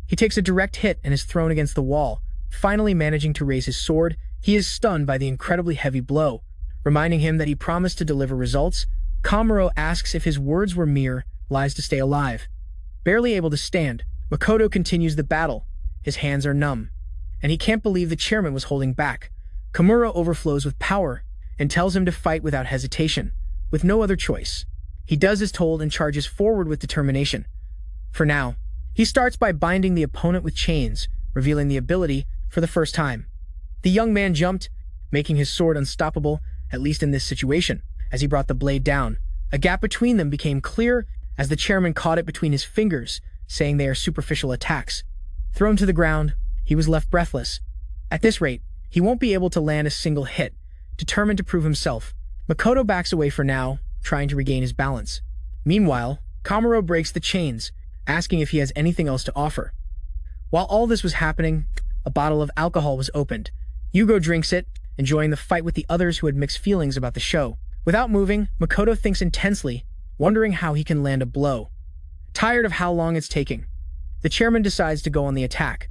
He takes a direct hit and is thrown against the wall. Finally managing to raise his sword, he is stunned by the incredibly heavy blow. Reminding him that he promised to deliver results, Kamuro asks if his words were mere lies to stay alive. Barely able to stand, Makoto continues the battle. His hands are numb, and he can't believe the chairman was holding back. Kamuro overflows with power and tells him to fight without hesitation, with no other choice. He does as told and charges forward with determination. For now, he starts by binding the opponent with chains, revealing the ability for the first time. The young man jumped, making his sword unstoppable, at least in this situation. As he brought the blade down, a gap between them became clear as the chairman caught it between his fingers, saying they are superficial attacks. Thrown to the ground, he was left breathless. At this rate, he won't be able to land a single hit. Determined to prove himself, Makoto backs away for now, trying to regain his balance. Meanwhile, Kamuro breaks the chains, asking if he has anything else to offer. While all this was happening, a bottle of alcohol was opened. Yugo drinks it, enjoying the fight with the others who had mixed feelings about the show. Without moving, Makoto thinks intensely, wondering how he can land a blow. Tired of how long it's taking, the chairman decides to go on the attack.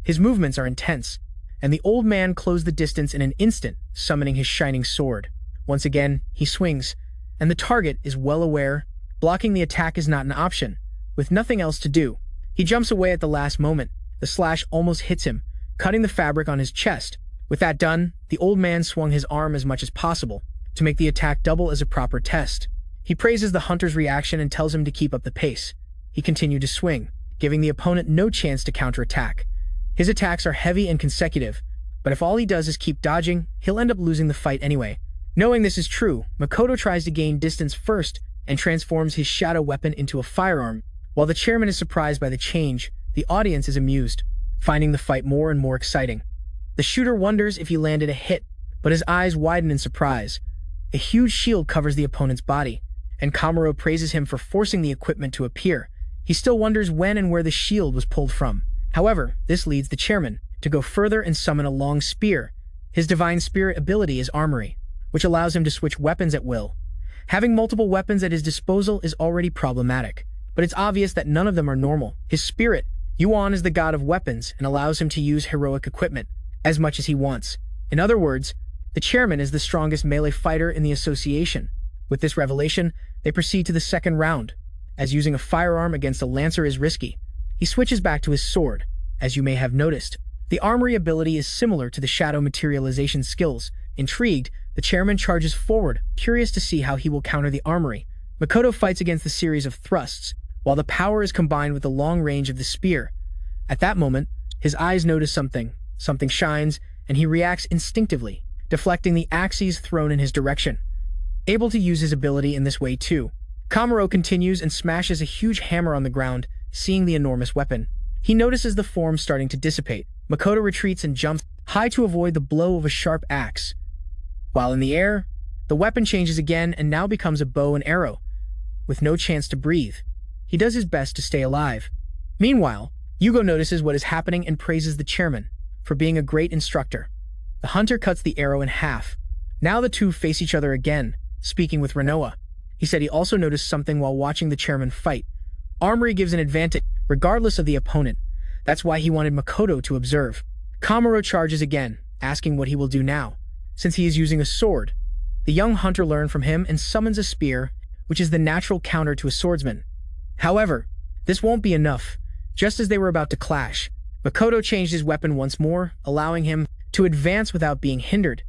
His movements are intense, and the old man closed the distance in an instant, summoning his shining sword. Once again, he swings, and the target is well aware. Blocking the attack is not an option. With nothing else to do, he jumps away at the last moment. The slash almost hits him, cutting the fabric on his chest. With that done, the old man swung his arm as much as possible to make the attack double as a proper test. He praises the hunter's reaction and tells him to keep up the pace. He continued to swing, giving the opponent no chance to counterattack. His attacks are heavy and consecutive, but if all he does is keep dodging, he'll end up losing the fight anyway. Knowing this is true, Makoto tries to gain distance first and transforms his shadow weapon into a firearm. While the chairman is surprised by the change, the audience is amused, finding the fight more and more exciting. The shooter wonders if he landed a hit, but his eyes widen in surprise. A huge shield covers the opponent's body, and Kamuro praises him for forcing the equipment to appear. He still wonders when and where the shield was pulled from. However, this leads the chairman to go further and summon a long spear. His divine spirit ability is armory, which allows him to switch weapons at will. Having multiple weapons at his disposal is already problematic, but it's obvious that none of them are normal. His spirit, Yuan, is the god of weapons and allows him to use heroic equipment as much as he wants. In other words, the chairman is the strongest melee fighter in the association. With this revelation, they proceed to the second round. As using a firearm against a lancer is risky, he switches back to his sword. As you may have noticed, the armory ability is similar to the shadow materialization skills. Intrigued, the chairman charges forward, curious to see how he will counter the armory. Makoto fights against the series of thrusts, while the power is combined with the long range of the spear. At that moment, his eyes notice something. Something shines, and he reacts instinctively, deflecting the axes thrown in his direction. Able to use his ability in this way too, Kamuro continues and smashes a huge hammer on the ground, seeing the enormous weapon. He notices the form starting to dissipate. Makoto retreats and jumps high to avoid the blow of a sharp axe. While in the air, the weapon changes again and now becomes a bow and arrow. With no chance to breathe, he does his best to stay alive. Meanwhile, Yugo notices what is happening and praises the chairman for being a great instructor. The hunter cuts the arrow in half. Now the two face each other again, speaking with Hinoa. He said he also noticed something while watching the chairman fight. Armory gives an advantage, regardless of the opponent. That's why he wanted Makoto to observe. Kamuro charges again, asking what he will do now, since he is using a sword. The young hunter learns from him and summons a spear, which is the natural counter to a swordsman. However, this won't be enough. Just as they were about to clash, Makoto changed his weapon once more, allowing him to advance without being hindered.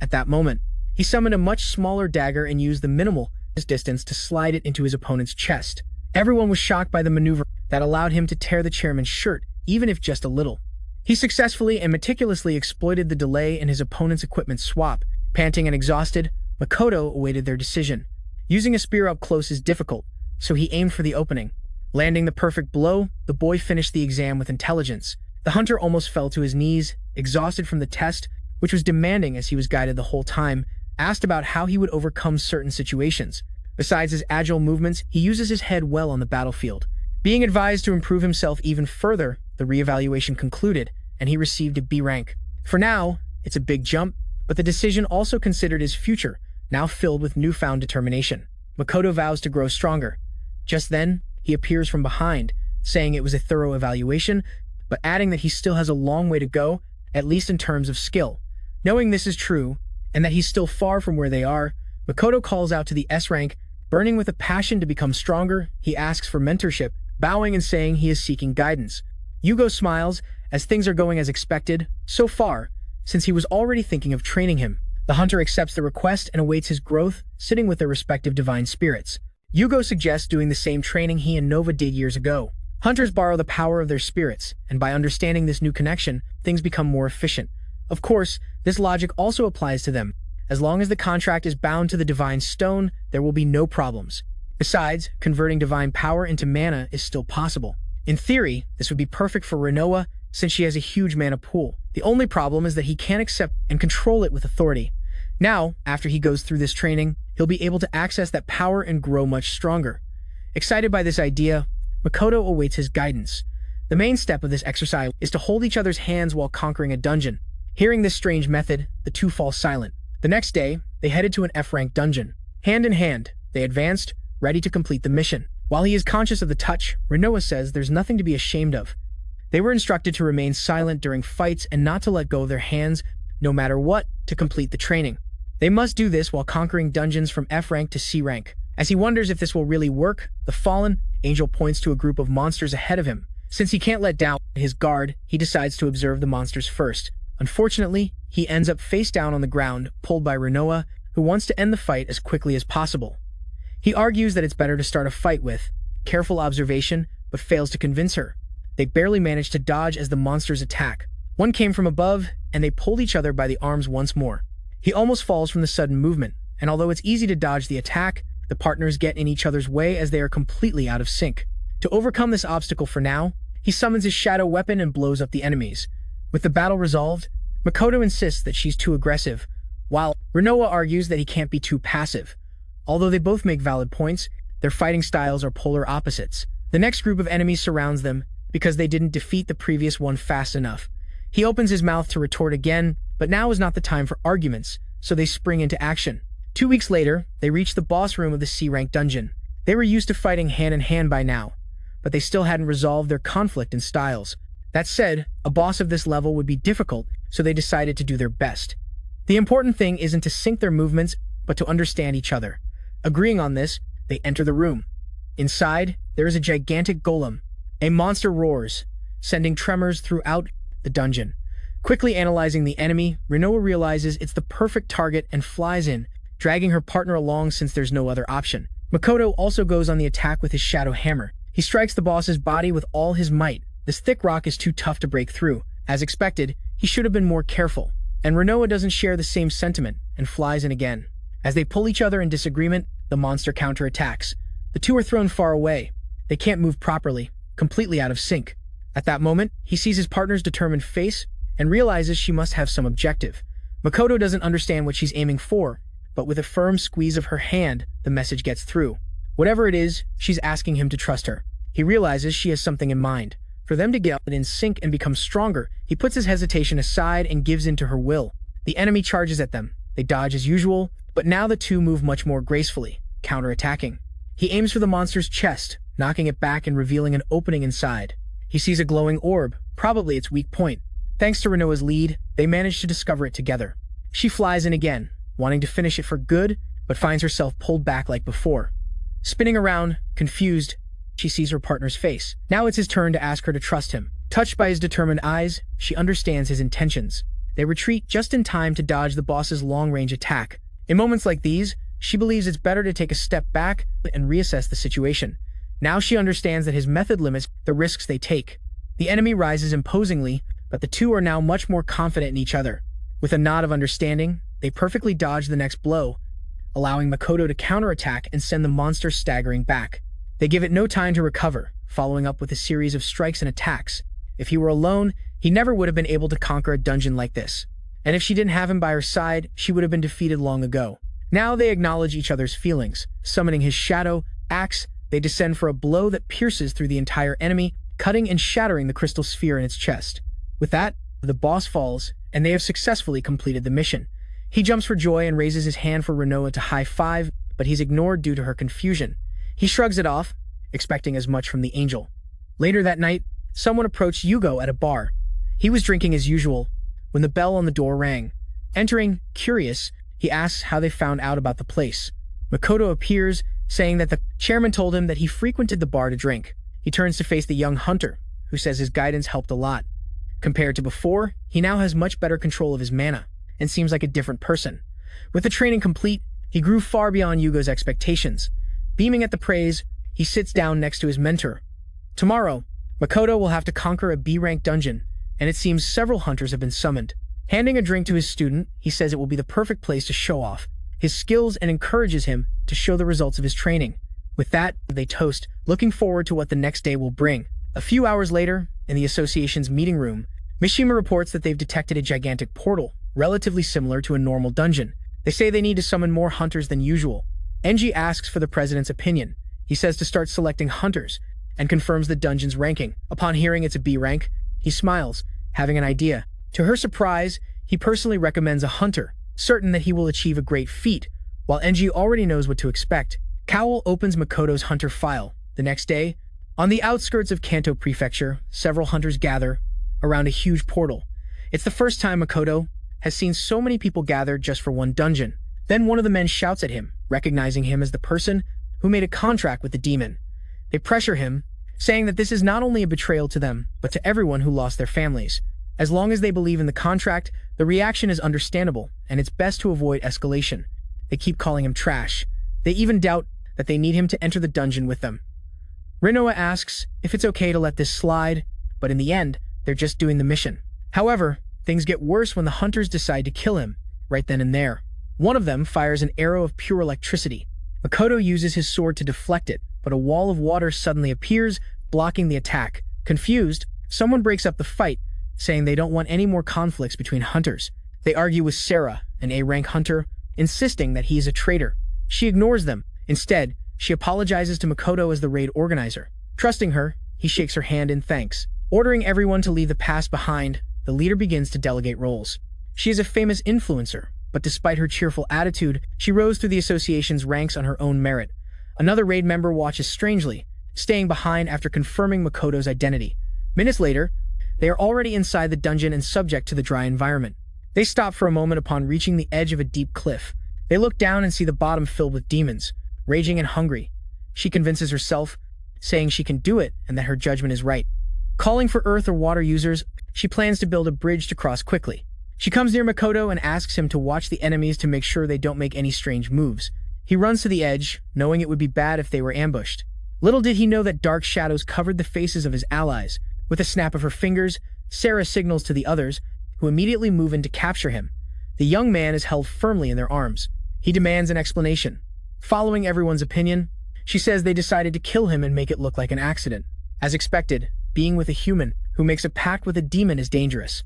At that moment, he summoned a much smaller dagger and used the minimal distance to slide it into his opponent's chest. Everyone was shocked by the maneuver that allowed him to tear the chairman's shirt, even if just a little. He successfully and meticulously exploited the delay in his opponent's equipment swap. Panting and exhausted, Makoto awaited their decision. Using a spear up close is difficult, so he aimed for the opening. Landing the perfect blow, the boy finished the exam with intelligence. The hunter almost fell to his knees, exhausted from the test, which was demanding as he was guided the whole time, asked about how he would overcome certain situations. Besides his agile movements, he uses his head well on the battlefield. Being advised to improve himself even further, the reevaluation concluded, and he received a B rank. For now, It's a big jump, but the decision also considered his future, now filled with newfound determination. Makoto vows to grow stronger. Just then, he appears from behind, saying it was a thorough evaluation, but adding that he still has a long way to go, at least in terms of skill. Knowing this is true, and that he's still far from where they are, Makoto calls out to the S rank, burning with a passion to become stronger. He asks for mentorship, bowing and saying he is seeking guidance. Yugo smiles, as things are going as expected, so far, since he was already thinking of training him. The hunter accepts the request and awaits his growth, sitting with their respective divine spirits. Yugo suggests doing the same training he and Nova did years ago. Hunters borrow the power of their spirits, and by understanding this new connection, things become more efficient. Of course, this logic also applies to them. As long as the contract is bound to the divine stone, there will be no problems. Besides, converting divine power into mana is still possible. In theory, this would be perfect for Hinoa, since she has a huge mana pool. The only problem is that he can't accept and control it with authority. Now, after he goes through this training, he'll be able to access that power and grow much stronger. Excited by this idea, Makoto awaits his guidance. The main step of this exercise is to hold each other's hands while conquering a dungeon. Hearing this strange method, the two fall silent. The next day, they headed to an F-rank dungeon. Hand in hand, they advanced, ready to complete the mission. While he is conscious of the touch, Hinoa says there's nothing to be ashamed of. They were instructed to remain silent during fights and not to let go of their hands, no matter what, to complete the training. They must do this while conquering dungeons from F rank to C rank. As he wonders if this will really work, the fallen angel points to a group of monsters ahead of him. Since he can't let down his guard, he decides to observe the monsters first. Unfortunately, he ends up face down on the ground, pulled by Hinoa, who wants to end the fight as quickly as possible. He argues that it's better to start a fight with careful observation, but fails to convince her. They barely manage to dodge as the monsters attack. One came from above, and they pulled each other by the arms once more. He almost falls from the sudden movement, and although it's easy to dodge the attack, the partners get in each other's way as they are completely out of sync. To overcome this obstacle for now, he summons his shadow weapon and blows up the enemies. With the battle resolved, Makoto insists that she's too aggressive, while Hinoa argues that he can't be too passive. Although they both make valid points, their fighting styles are polar opposites. The next group of enemies surrounds them because they didn't defeat the previous one fast enough. He opens his mouth to retort again, but now is not the time for arguments, so they spring into action. 2 weeks later, they reach the boss room of the C-rank dungeon. They were used to fighting hand in hand by now, but they still hadn't resolved their conflict in styles. That said, a boss of this level would be difficult, so they decided to do their best. The important thing isn't to sync their movements, but to understand each other. Agreeing on this, they enter the room. Inside, there is a gigantic golem. A monster roars, sending tremors throughout the dungeon. Quickly analyzing the enemy, Hinoa realizes it's the perfect target and flies in, dragging her partner along since there's no other option. Makoto also goes on the attack with his shadow hammer. He strikes the boss's body with all his might. This thick rock is too tough to break through. As expected, he should have been more careful. And Hinoa doesn't share the same sentiment and flies in again. As they pull each other in disagreement, the monster counterattacks. The two are thrown far away. They can't move properly, completely out of sync. At that moment, he sees his partner's determined face and realizes she must have some objective. Makoto doesn't understand what she's aiming for, but with a firm squeeze of her hand, the message gets through. Whatever it is, she's asking him to trust her. He realizes she has something in mind. For them to get in sync and become stronger, he puts his hesitation aside and gives in to her will. The enemy charges at them. They dodge as usual, but now the two move much more gracefully, counterattacking. He aims for the monster's chest, knocking it back and revealing an opening inside. He sees a glowing orb, probably its weak point. Thanks to Hinoa's lead, they manage to discover it together. She flies in again, wanting to finish it for good, but finds herself pulled back like before. Spinning around, confused, she sees her partner's face. Now it's his turn to ask her to trust him. Touched by his determined eyes, she understands his intentions. They retreat just in time to dodge the boss's long-range attack. In moments like these, she believes it's better to take a step back and reassess the situation. Now she understands that his method limits the risks they take. The enemy rises imposingly, but the two are now much more confident in each other. With a nod of understanding, they perfectly dodge the next blow, allowing Makoto to counterattack and send the monster staggering back. They give it no time to recover, following up with a series of strikes and attacks. If he were alone, he never would have been able to conquer a dungeon like this. And if she didn't have him by her side, she would have been defeated long ago. Now they acknowledge each other's feelings. Summoning his shadow axe, they descend for a blow that pierces through the entire enemy, cutting and shattering the crystal sphere in its chest. With that, The boss falls, and they have successfully completed the mission. He jumps for joy and raises his hand for Hinoa to high-five, but he's ignored due to her confusion. He shrugs it off, expecting as much from the angel. Later that night, someone approached Yugo at a bar. He was drinking as usual when the bell on the door rang. Entering, curious, he asks how they found out about the place. Makoto appears, saying that the chairman told him that he frequented the bar to drink. He turns to face the young hunter, who says his guidance helped a lot. Compared to before, he now has much better control of his mana, and seems like a different person. With the training complete, he grew far beyond Yugo's expectations. Beaming at the praise, he sits down next to his mentor. Tomorrow, Makoto will have to conquer a B-rank dungeon, and it seems several hunters have been summoned. Handing a drink to his student, he says it will be the perfect place to show off his skills and encourages him to show the results of his training. With that, they toast, looking forward to what the next day will bring. A few hours later, in the association's meeting room, Mishima reports that they've detected a gigantic portal, relatively similar to a normal dungeon. They say they need to summon more hunters than usual. Enji asks for the president's opinion. He says to start selecting hunters, and confirms the dungeon's ranking. Upon hearing it's a B rank, he smiles, having an idea. To her surprise, he personally recommends a hunter, certain that he will achieve a great feat, while Enji already knows what to expect. Cowell opens Makoto's hunter file. The next day, on the outskirts of Kanto Prefecture, several hunters gather around a huge portal. It's the first time Makoto has seen so many people gathered just for one dungeon. Then one of the men shouts at him, recognizing him as the person who made a contract with the demon. They pressure him, saying that this is not only a betrayal to them, but to everyone who lost their families. As long as they believe in the contract, the reaction is understandable, and it's best to avoid escalation. They keep calling him trash. They even doubt that they need him to enter the dungeon with them. Hinoa asks if it's okay to let this slide, but in the end, they're just doing the mission. However, things get worse when the hunters decide to kill him, right then and there. One of them fires an arrow of pure electricity. Makoto uses his sword to deflect it, but a wall of water suddenly appears, blocking the attack. Confused, someone breaks up the fight, saying they don't want any more conflicts between hunters. They argue with Sarah, an A-rank hunter, insisting that he is a traitor. She ignores them. Instead, she apologizes to Makoto as the raid organizer. Trusting her, he shakes her hand in thanks. Ordering everyone to leave the past behind, the leader begins to delegate roles. She is a famous influencer, but despite her cheerful attitude, she rose through the association's ranks on her own merit. Another raid member watches strangely, staying behind after confirming Makoto's identity. Minutes later, they are already inside the dungeon and subject to the dry environment. They stop for a moment upon reaching the edge of a deep cliff. They look down and see the bottom filled with demons, raging and hungry. She convinces herself, saying she can do it and that her judgment is right. Calling for earth or water users, she plans to build a bridge to cross quickly. She comes near Makoto and asks him to watch the enemies to make sure they don't make any strange moves. He runs to the edge, knowing it would be bad if they were ambushed. Little did he know that dark shadows covered the faces of his allies. With a snap of her fingers, Sarah signals to the others, who immediately move in to capture him. The young man is held firmly in their arms. He demands an explanation. Following everyone's opinion, she says they decided to kill him and make it look like an accident. As expected, being with a human who makes a pact with a demon is dangerous.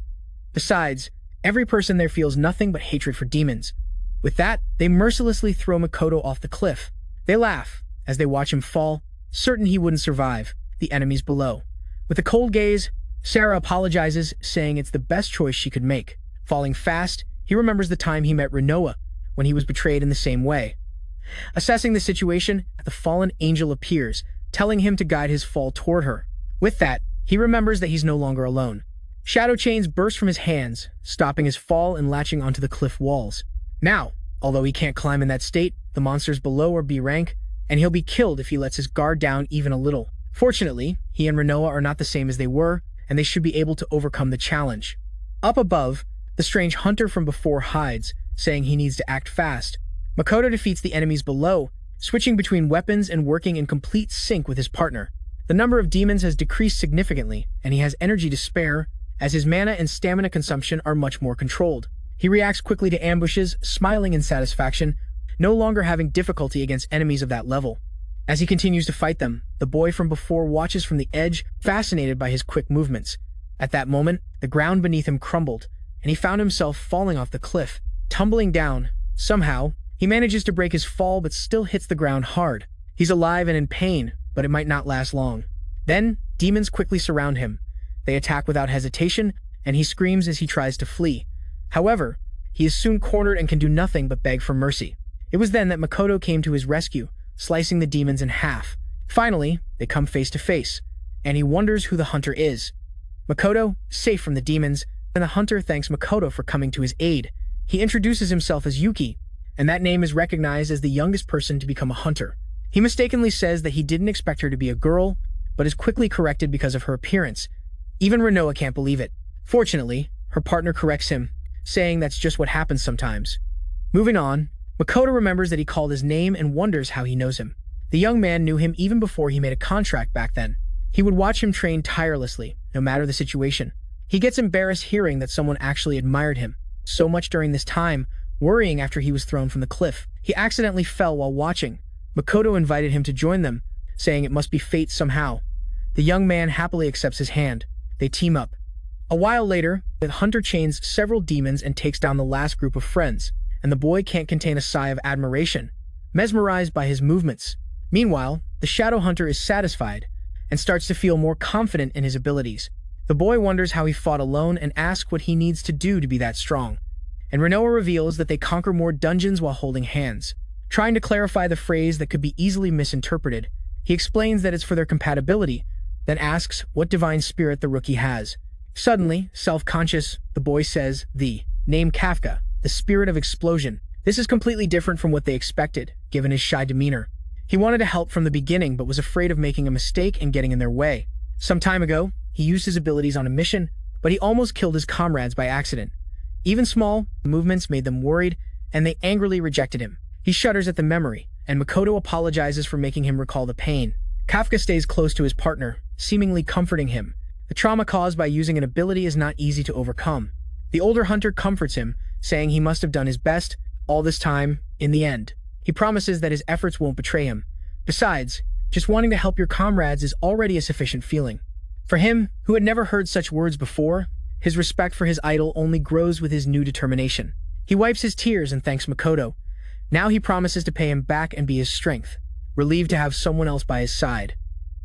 Besides, every person there feels nothing but hatred for demons. With that, they mercilessly throw Makoto off the cliff. They laugh as they watch him fall, certain he wouldn't survive the enemies below. With a cold gaze, Sarah apologizes, saying it's the best choice she could make. Falling fast, he remembers the time he met Hinoa, when he was betrayed in the same way. Assessing the situation, the fallen angel appears, telling him to guide his fall toward her. With that, he remembers that he's no longer alone. Shadow chains burst from his hands, stopping his fall and latching onto the cliff walls. Now, although he can't climb in that state, the monsters below are B rank, and he'll be killed if he lets his guard down even a little. Fortunately, he and Hinoa are not the same as they were, and they should be able to overcome the challenge. Up above, the strange hunter from before hides, saying he needs to act fast. Makoto defeats the enemies below, switching between weapons and working in complete sync with his partner. The number of demons has decreased significantly, and he has energy to spare, as his mana and stamina consumption are much more controlled. He reacts quickly to ambushes, smiling in satisfaction, no longer having difficulty against enemies of that level. As he continues to fight them, the boy from before watches from the edge, fascinated by his quick movements. At that moment, the ground beneath him crumbled, and he found himself falling off the cliff. Tumbling down, somehow, he manages to break his fall but still hits the ground hard. He's alive and in pain, but it might not last long. Then, demons quickly surround him. They attack without hesitation and he screams as he tries to flee. However, he is soon cornered and can do nothing but beg for mercy. It was then that Makoto came to his rescue, slicing the demons in half. Finally, they come face to face, and he wonders who the hunter is. Makoto, safe from the demons, and the hunter thanks Makoto for coming to his aid. He introduces himself as Yuki, and that name is recognized as the youngest person to become a hunter. He mistakenly says that he didn't expect her to be a girl, but is quickly corrected because of her appearance. Even Hinoa can't believe it. Fortunately, her partner corrects him, saying that's just what happens sometimes. Moving on, Makoto remembers that he called his name and wonders how he knows him. The young man knew him even before he made a contract back then. He would watch him train tirelessly, no matter the situation. He gets embarrassed hearing that someone actually admired him so much during this time, worrying after he was thrown from the cliff. He accidentally fell while watching. Makoto invited him to join them, saying it must be fate somehow. The young man happily accepts his hand. They team up. A while later, the hunter chains several demons and takes down the last group of friends, and the boy can't contain a sigh of admiration, mesmerized by his movements. Meanwhile, the shadow hunter is satisfied and starts to feel more confident in his abilities. The boy wonders how he fought alone and asks what he needs to do to be that strong. And Hinoa reveals that they conquer more dungeons while holding hands. Trying to clarify the phrase that could be easily misinterpreted, he explains that it's for their compatibility, then asks what divine spirit the rookie has. Suddenly, self-conscious, the boy says the name Kafka, the spirit of explosion. This is completely different from what they expected, given his shy demeanor. He wanted to help from the beginning but was afraid of making a mistake and getting in their way. Some time ago, he used his abilities on a mission, but he almost killed his comrades by accident. Even small movements made them worried, and they angrily rejected him. He shudders at the memory, and Makoto apologizes for making him recall the pain. Kafka stays close to his partner, seemingly comforting him. The trauma caused by using an ability is not easy to overcome. The older hunter comforts him, saying he must have done his best all this time in the end. He promises that his efforts won't betray him. Besides, just wanting to help your comrades is already a sufficient feeling. For him, who had never heard such words before, his respect for his idol only grows with his new determination. He wipes his tears and thanks Makoto. Now he promises to pay him back and be his strength, relieved to have someone else by his side.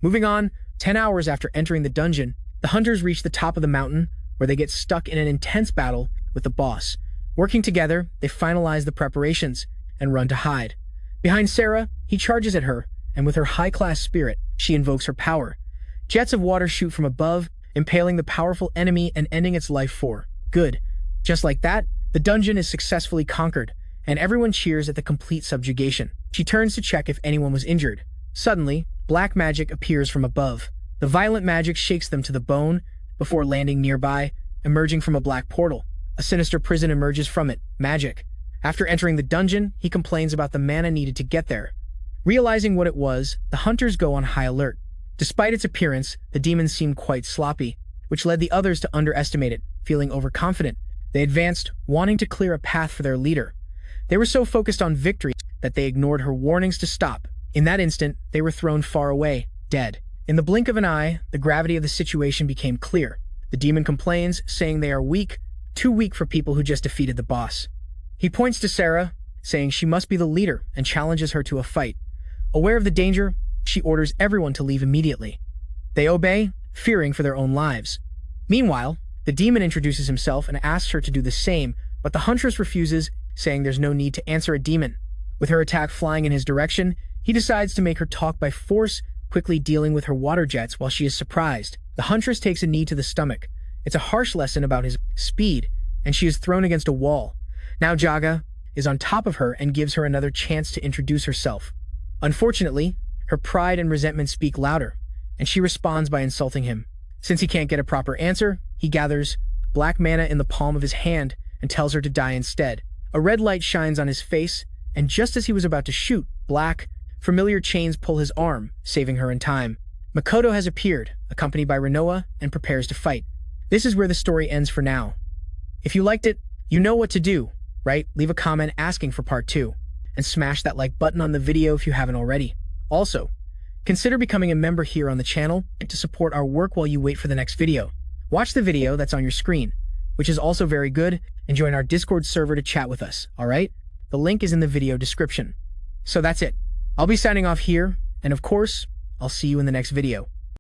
Moving on, 10 hours after entering the dungeon, the hunters reach the top of the mountain, where they get stuck in an intense battle with the boss. Working together, they finalize the preparations and run to hide. Behind Sarah, he charges at her, and with her high-class spirit, she invokes her power. Jets of water shoot from above, impaling the powerful enemy and ending its life for good. Just like that, the dungeon is successfully conquered, and everyone cheers at the complete subjugation. She turns to check if anyone was injured. Suddenly, black magic appears from above. The violent magic shakes them to the bone before landing nearby, emerging from a black portal. A sinister prison emerges from it, magic. After entering the dungeon, he complains about the mana needed to get there. Realizing what it was, the hunters go on high alert. Despite its appearance, the demons seemed quite sloppy, which led the others to underestimate it, feeling overconfident. They advanced, wanting to clear a path for their leader. They were so focused on victory that they ignored her warnings to stop. In that instant, they were thrown far away, dead. In the blink of an eye, the gravity of the situation became clear. The demon complains, saying they are weak, too weak for people who just defeated the boss. He points to Sarah, saying she must be the leader, and challenges her to a fight. Aware of the danger, she orders everyone to leave immediately. They obey, fearing for their own lives. Meanwhile, the demon introduces himself and asks her to do the same, but the huntress refuses, saying there's no need to answer a demon. With her attack flying in his direction, he decides to make her talk by force, quickly dealing with her water jets while she is surprised. The huntress takes a knee to the stomach. It's a harsh lesson about his speed, and she is thrown against a wall. Now Jaga is on top of her and gives her another chance to introduce herself. Unfortunately, her pride and resentment speak louder, and she responds by insulting him. Since he can't get a proper answer, he gathers black mana in the palm of his hand and tells her to die instead. A red light shines on his face, and just as he was about to shoot, black, familiar chains pull his arm, saving her in time. Makoto has appeared, accompanied by Hinoa, and prepares to fight. This is where the story ends for now. If you liked it, you know what to do, right? Leave a comment asking for part 2, and smash that like button on the video if you haven't already. Also, consider becoming a member here on the channel to support our work while you wait for the next video. Watch the video that's on your screen, which is also very good, and join our Discord server to chat with us, alright? The link is in the video description. So that's it. I'll be signing off here, and of course, I'll see you in the next video.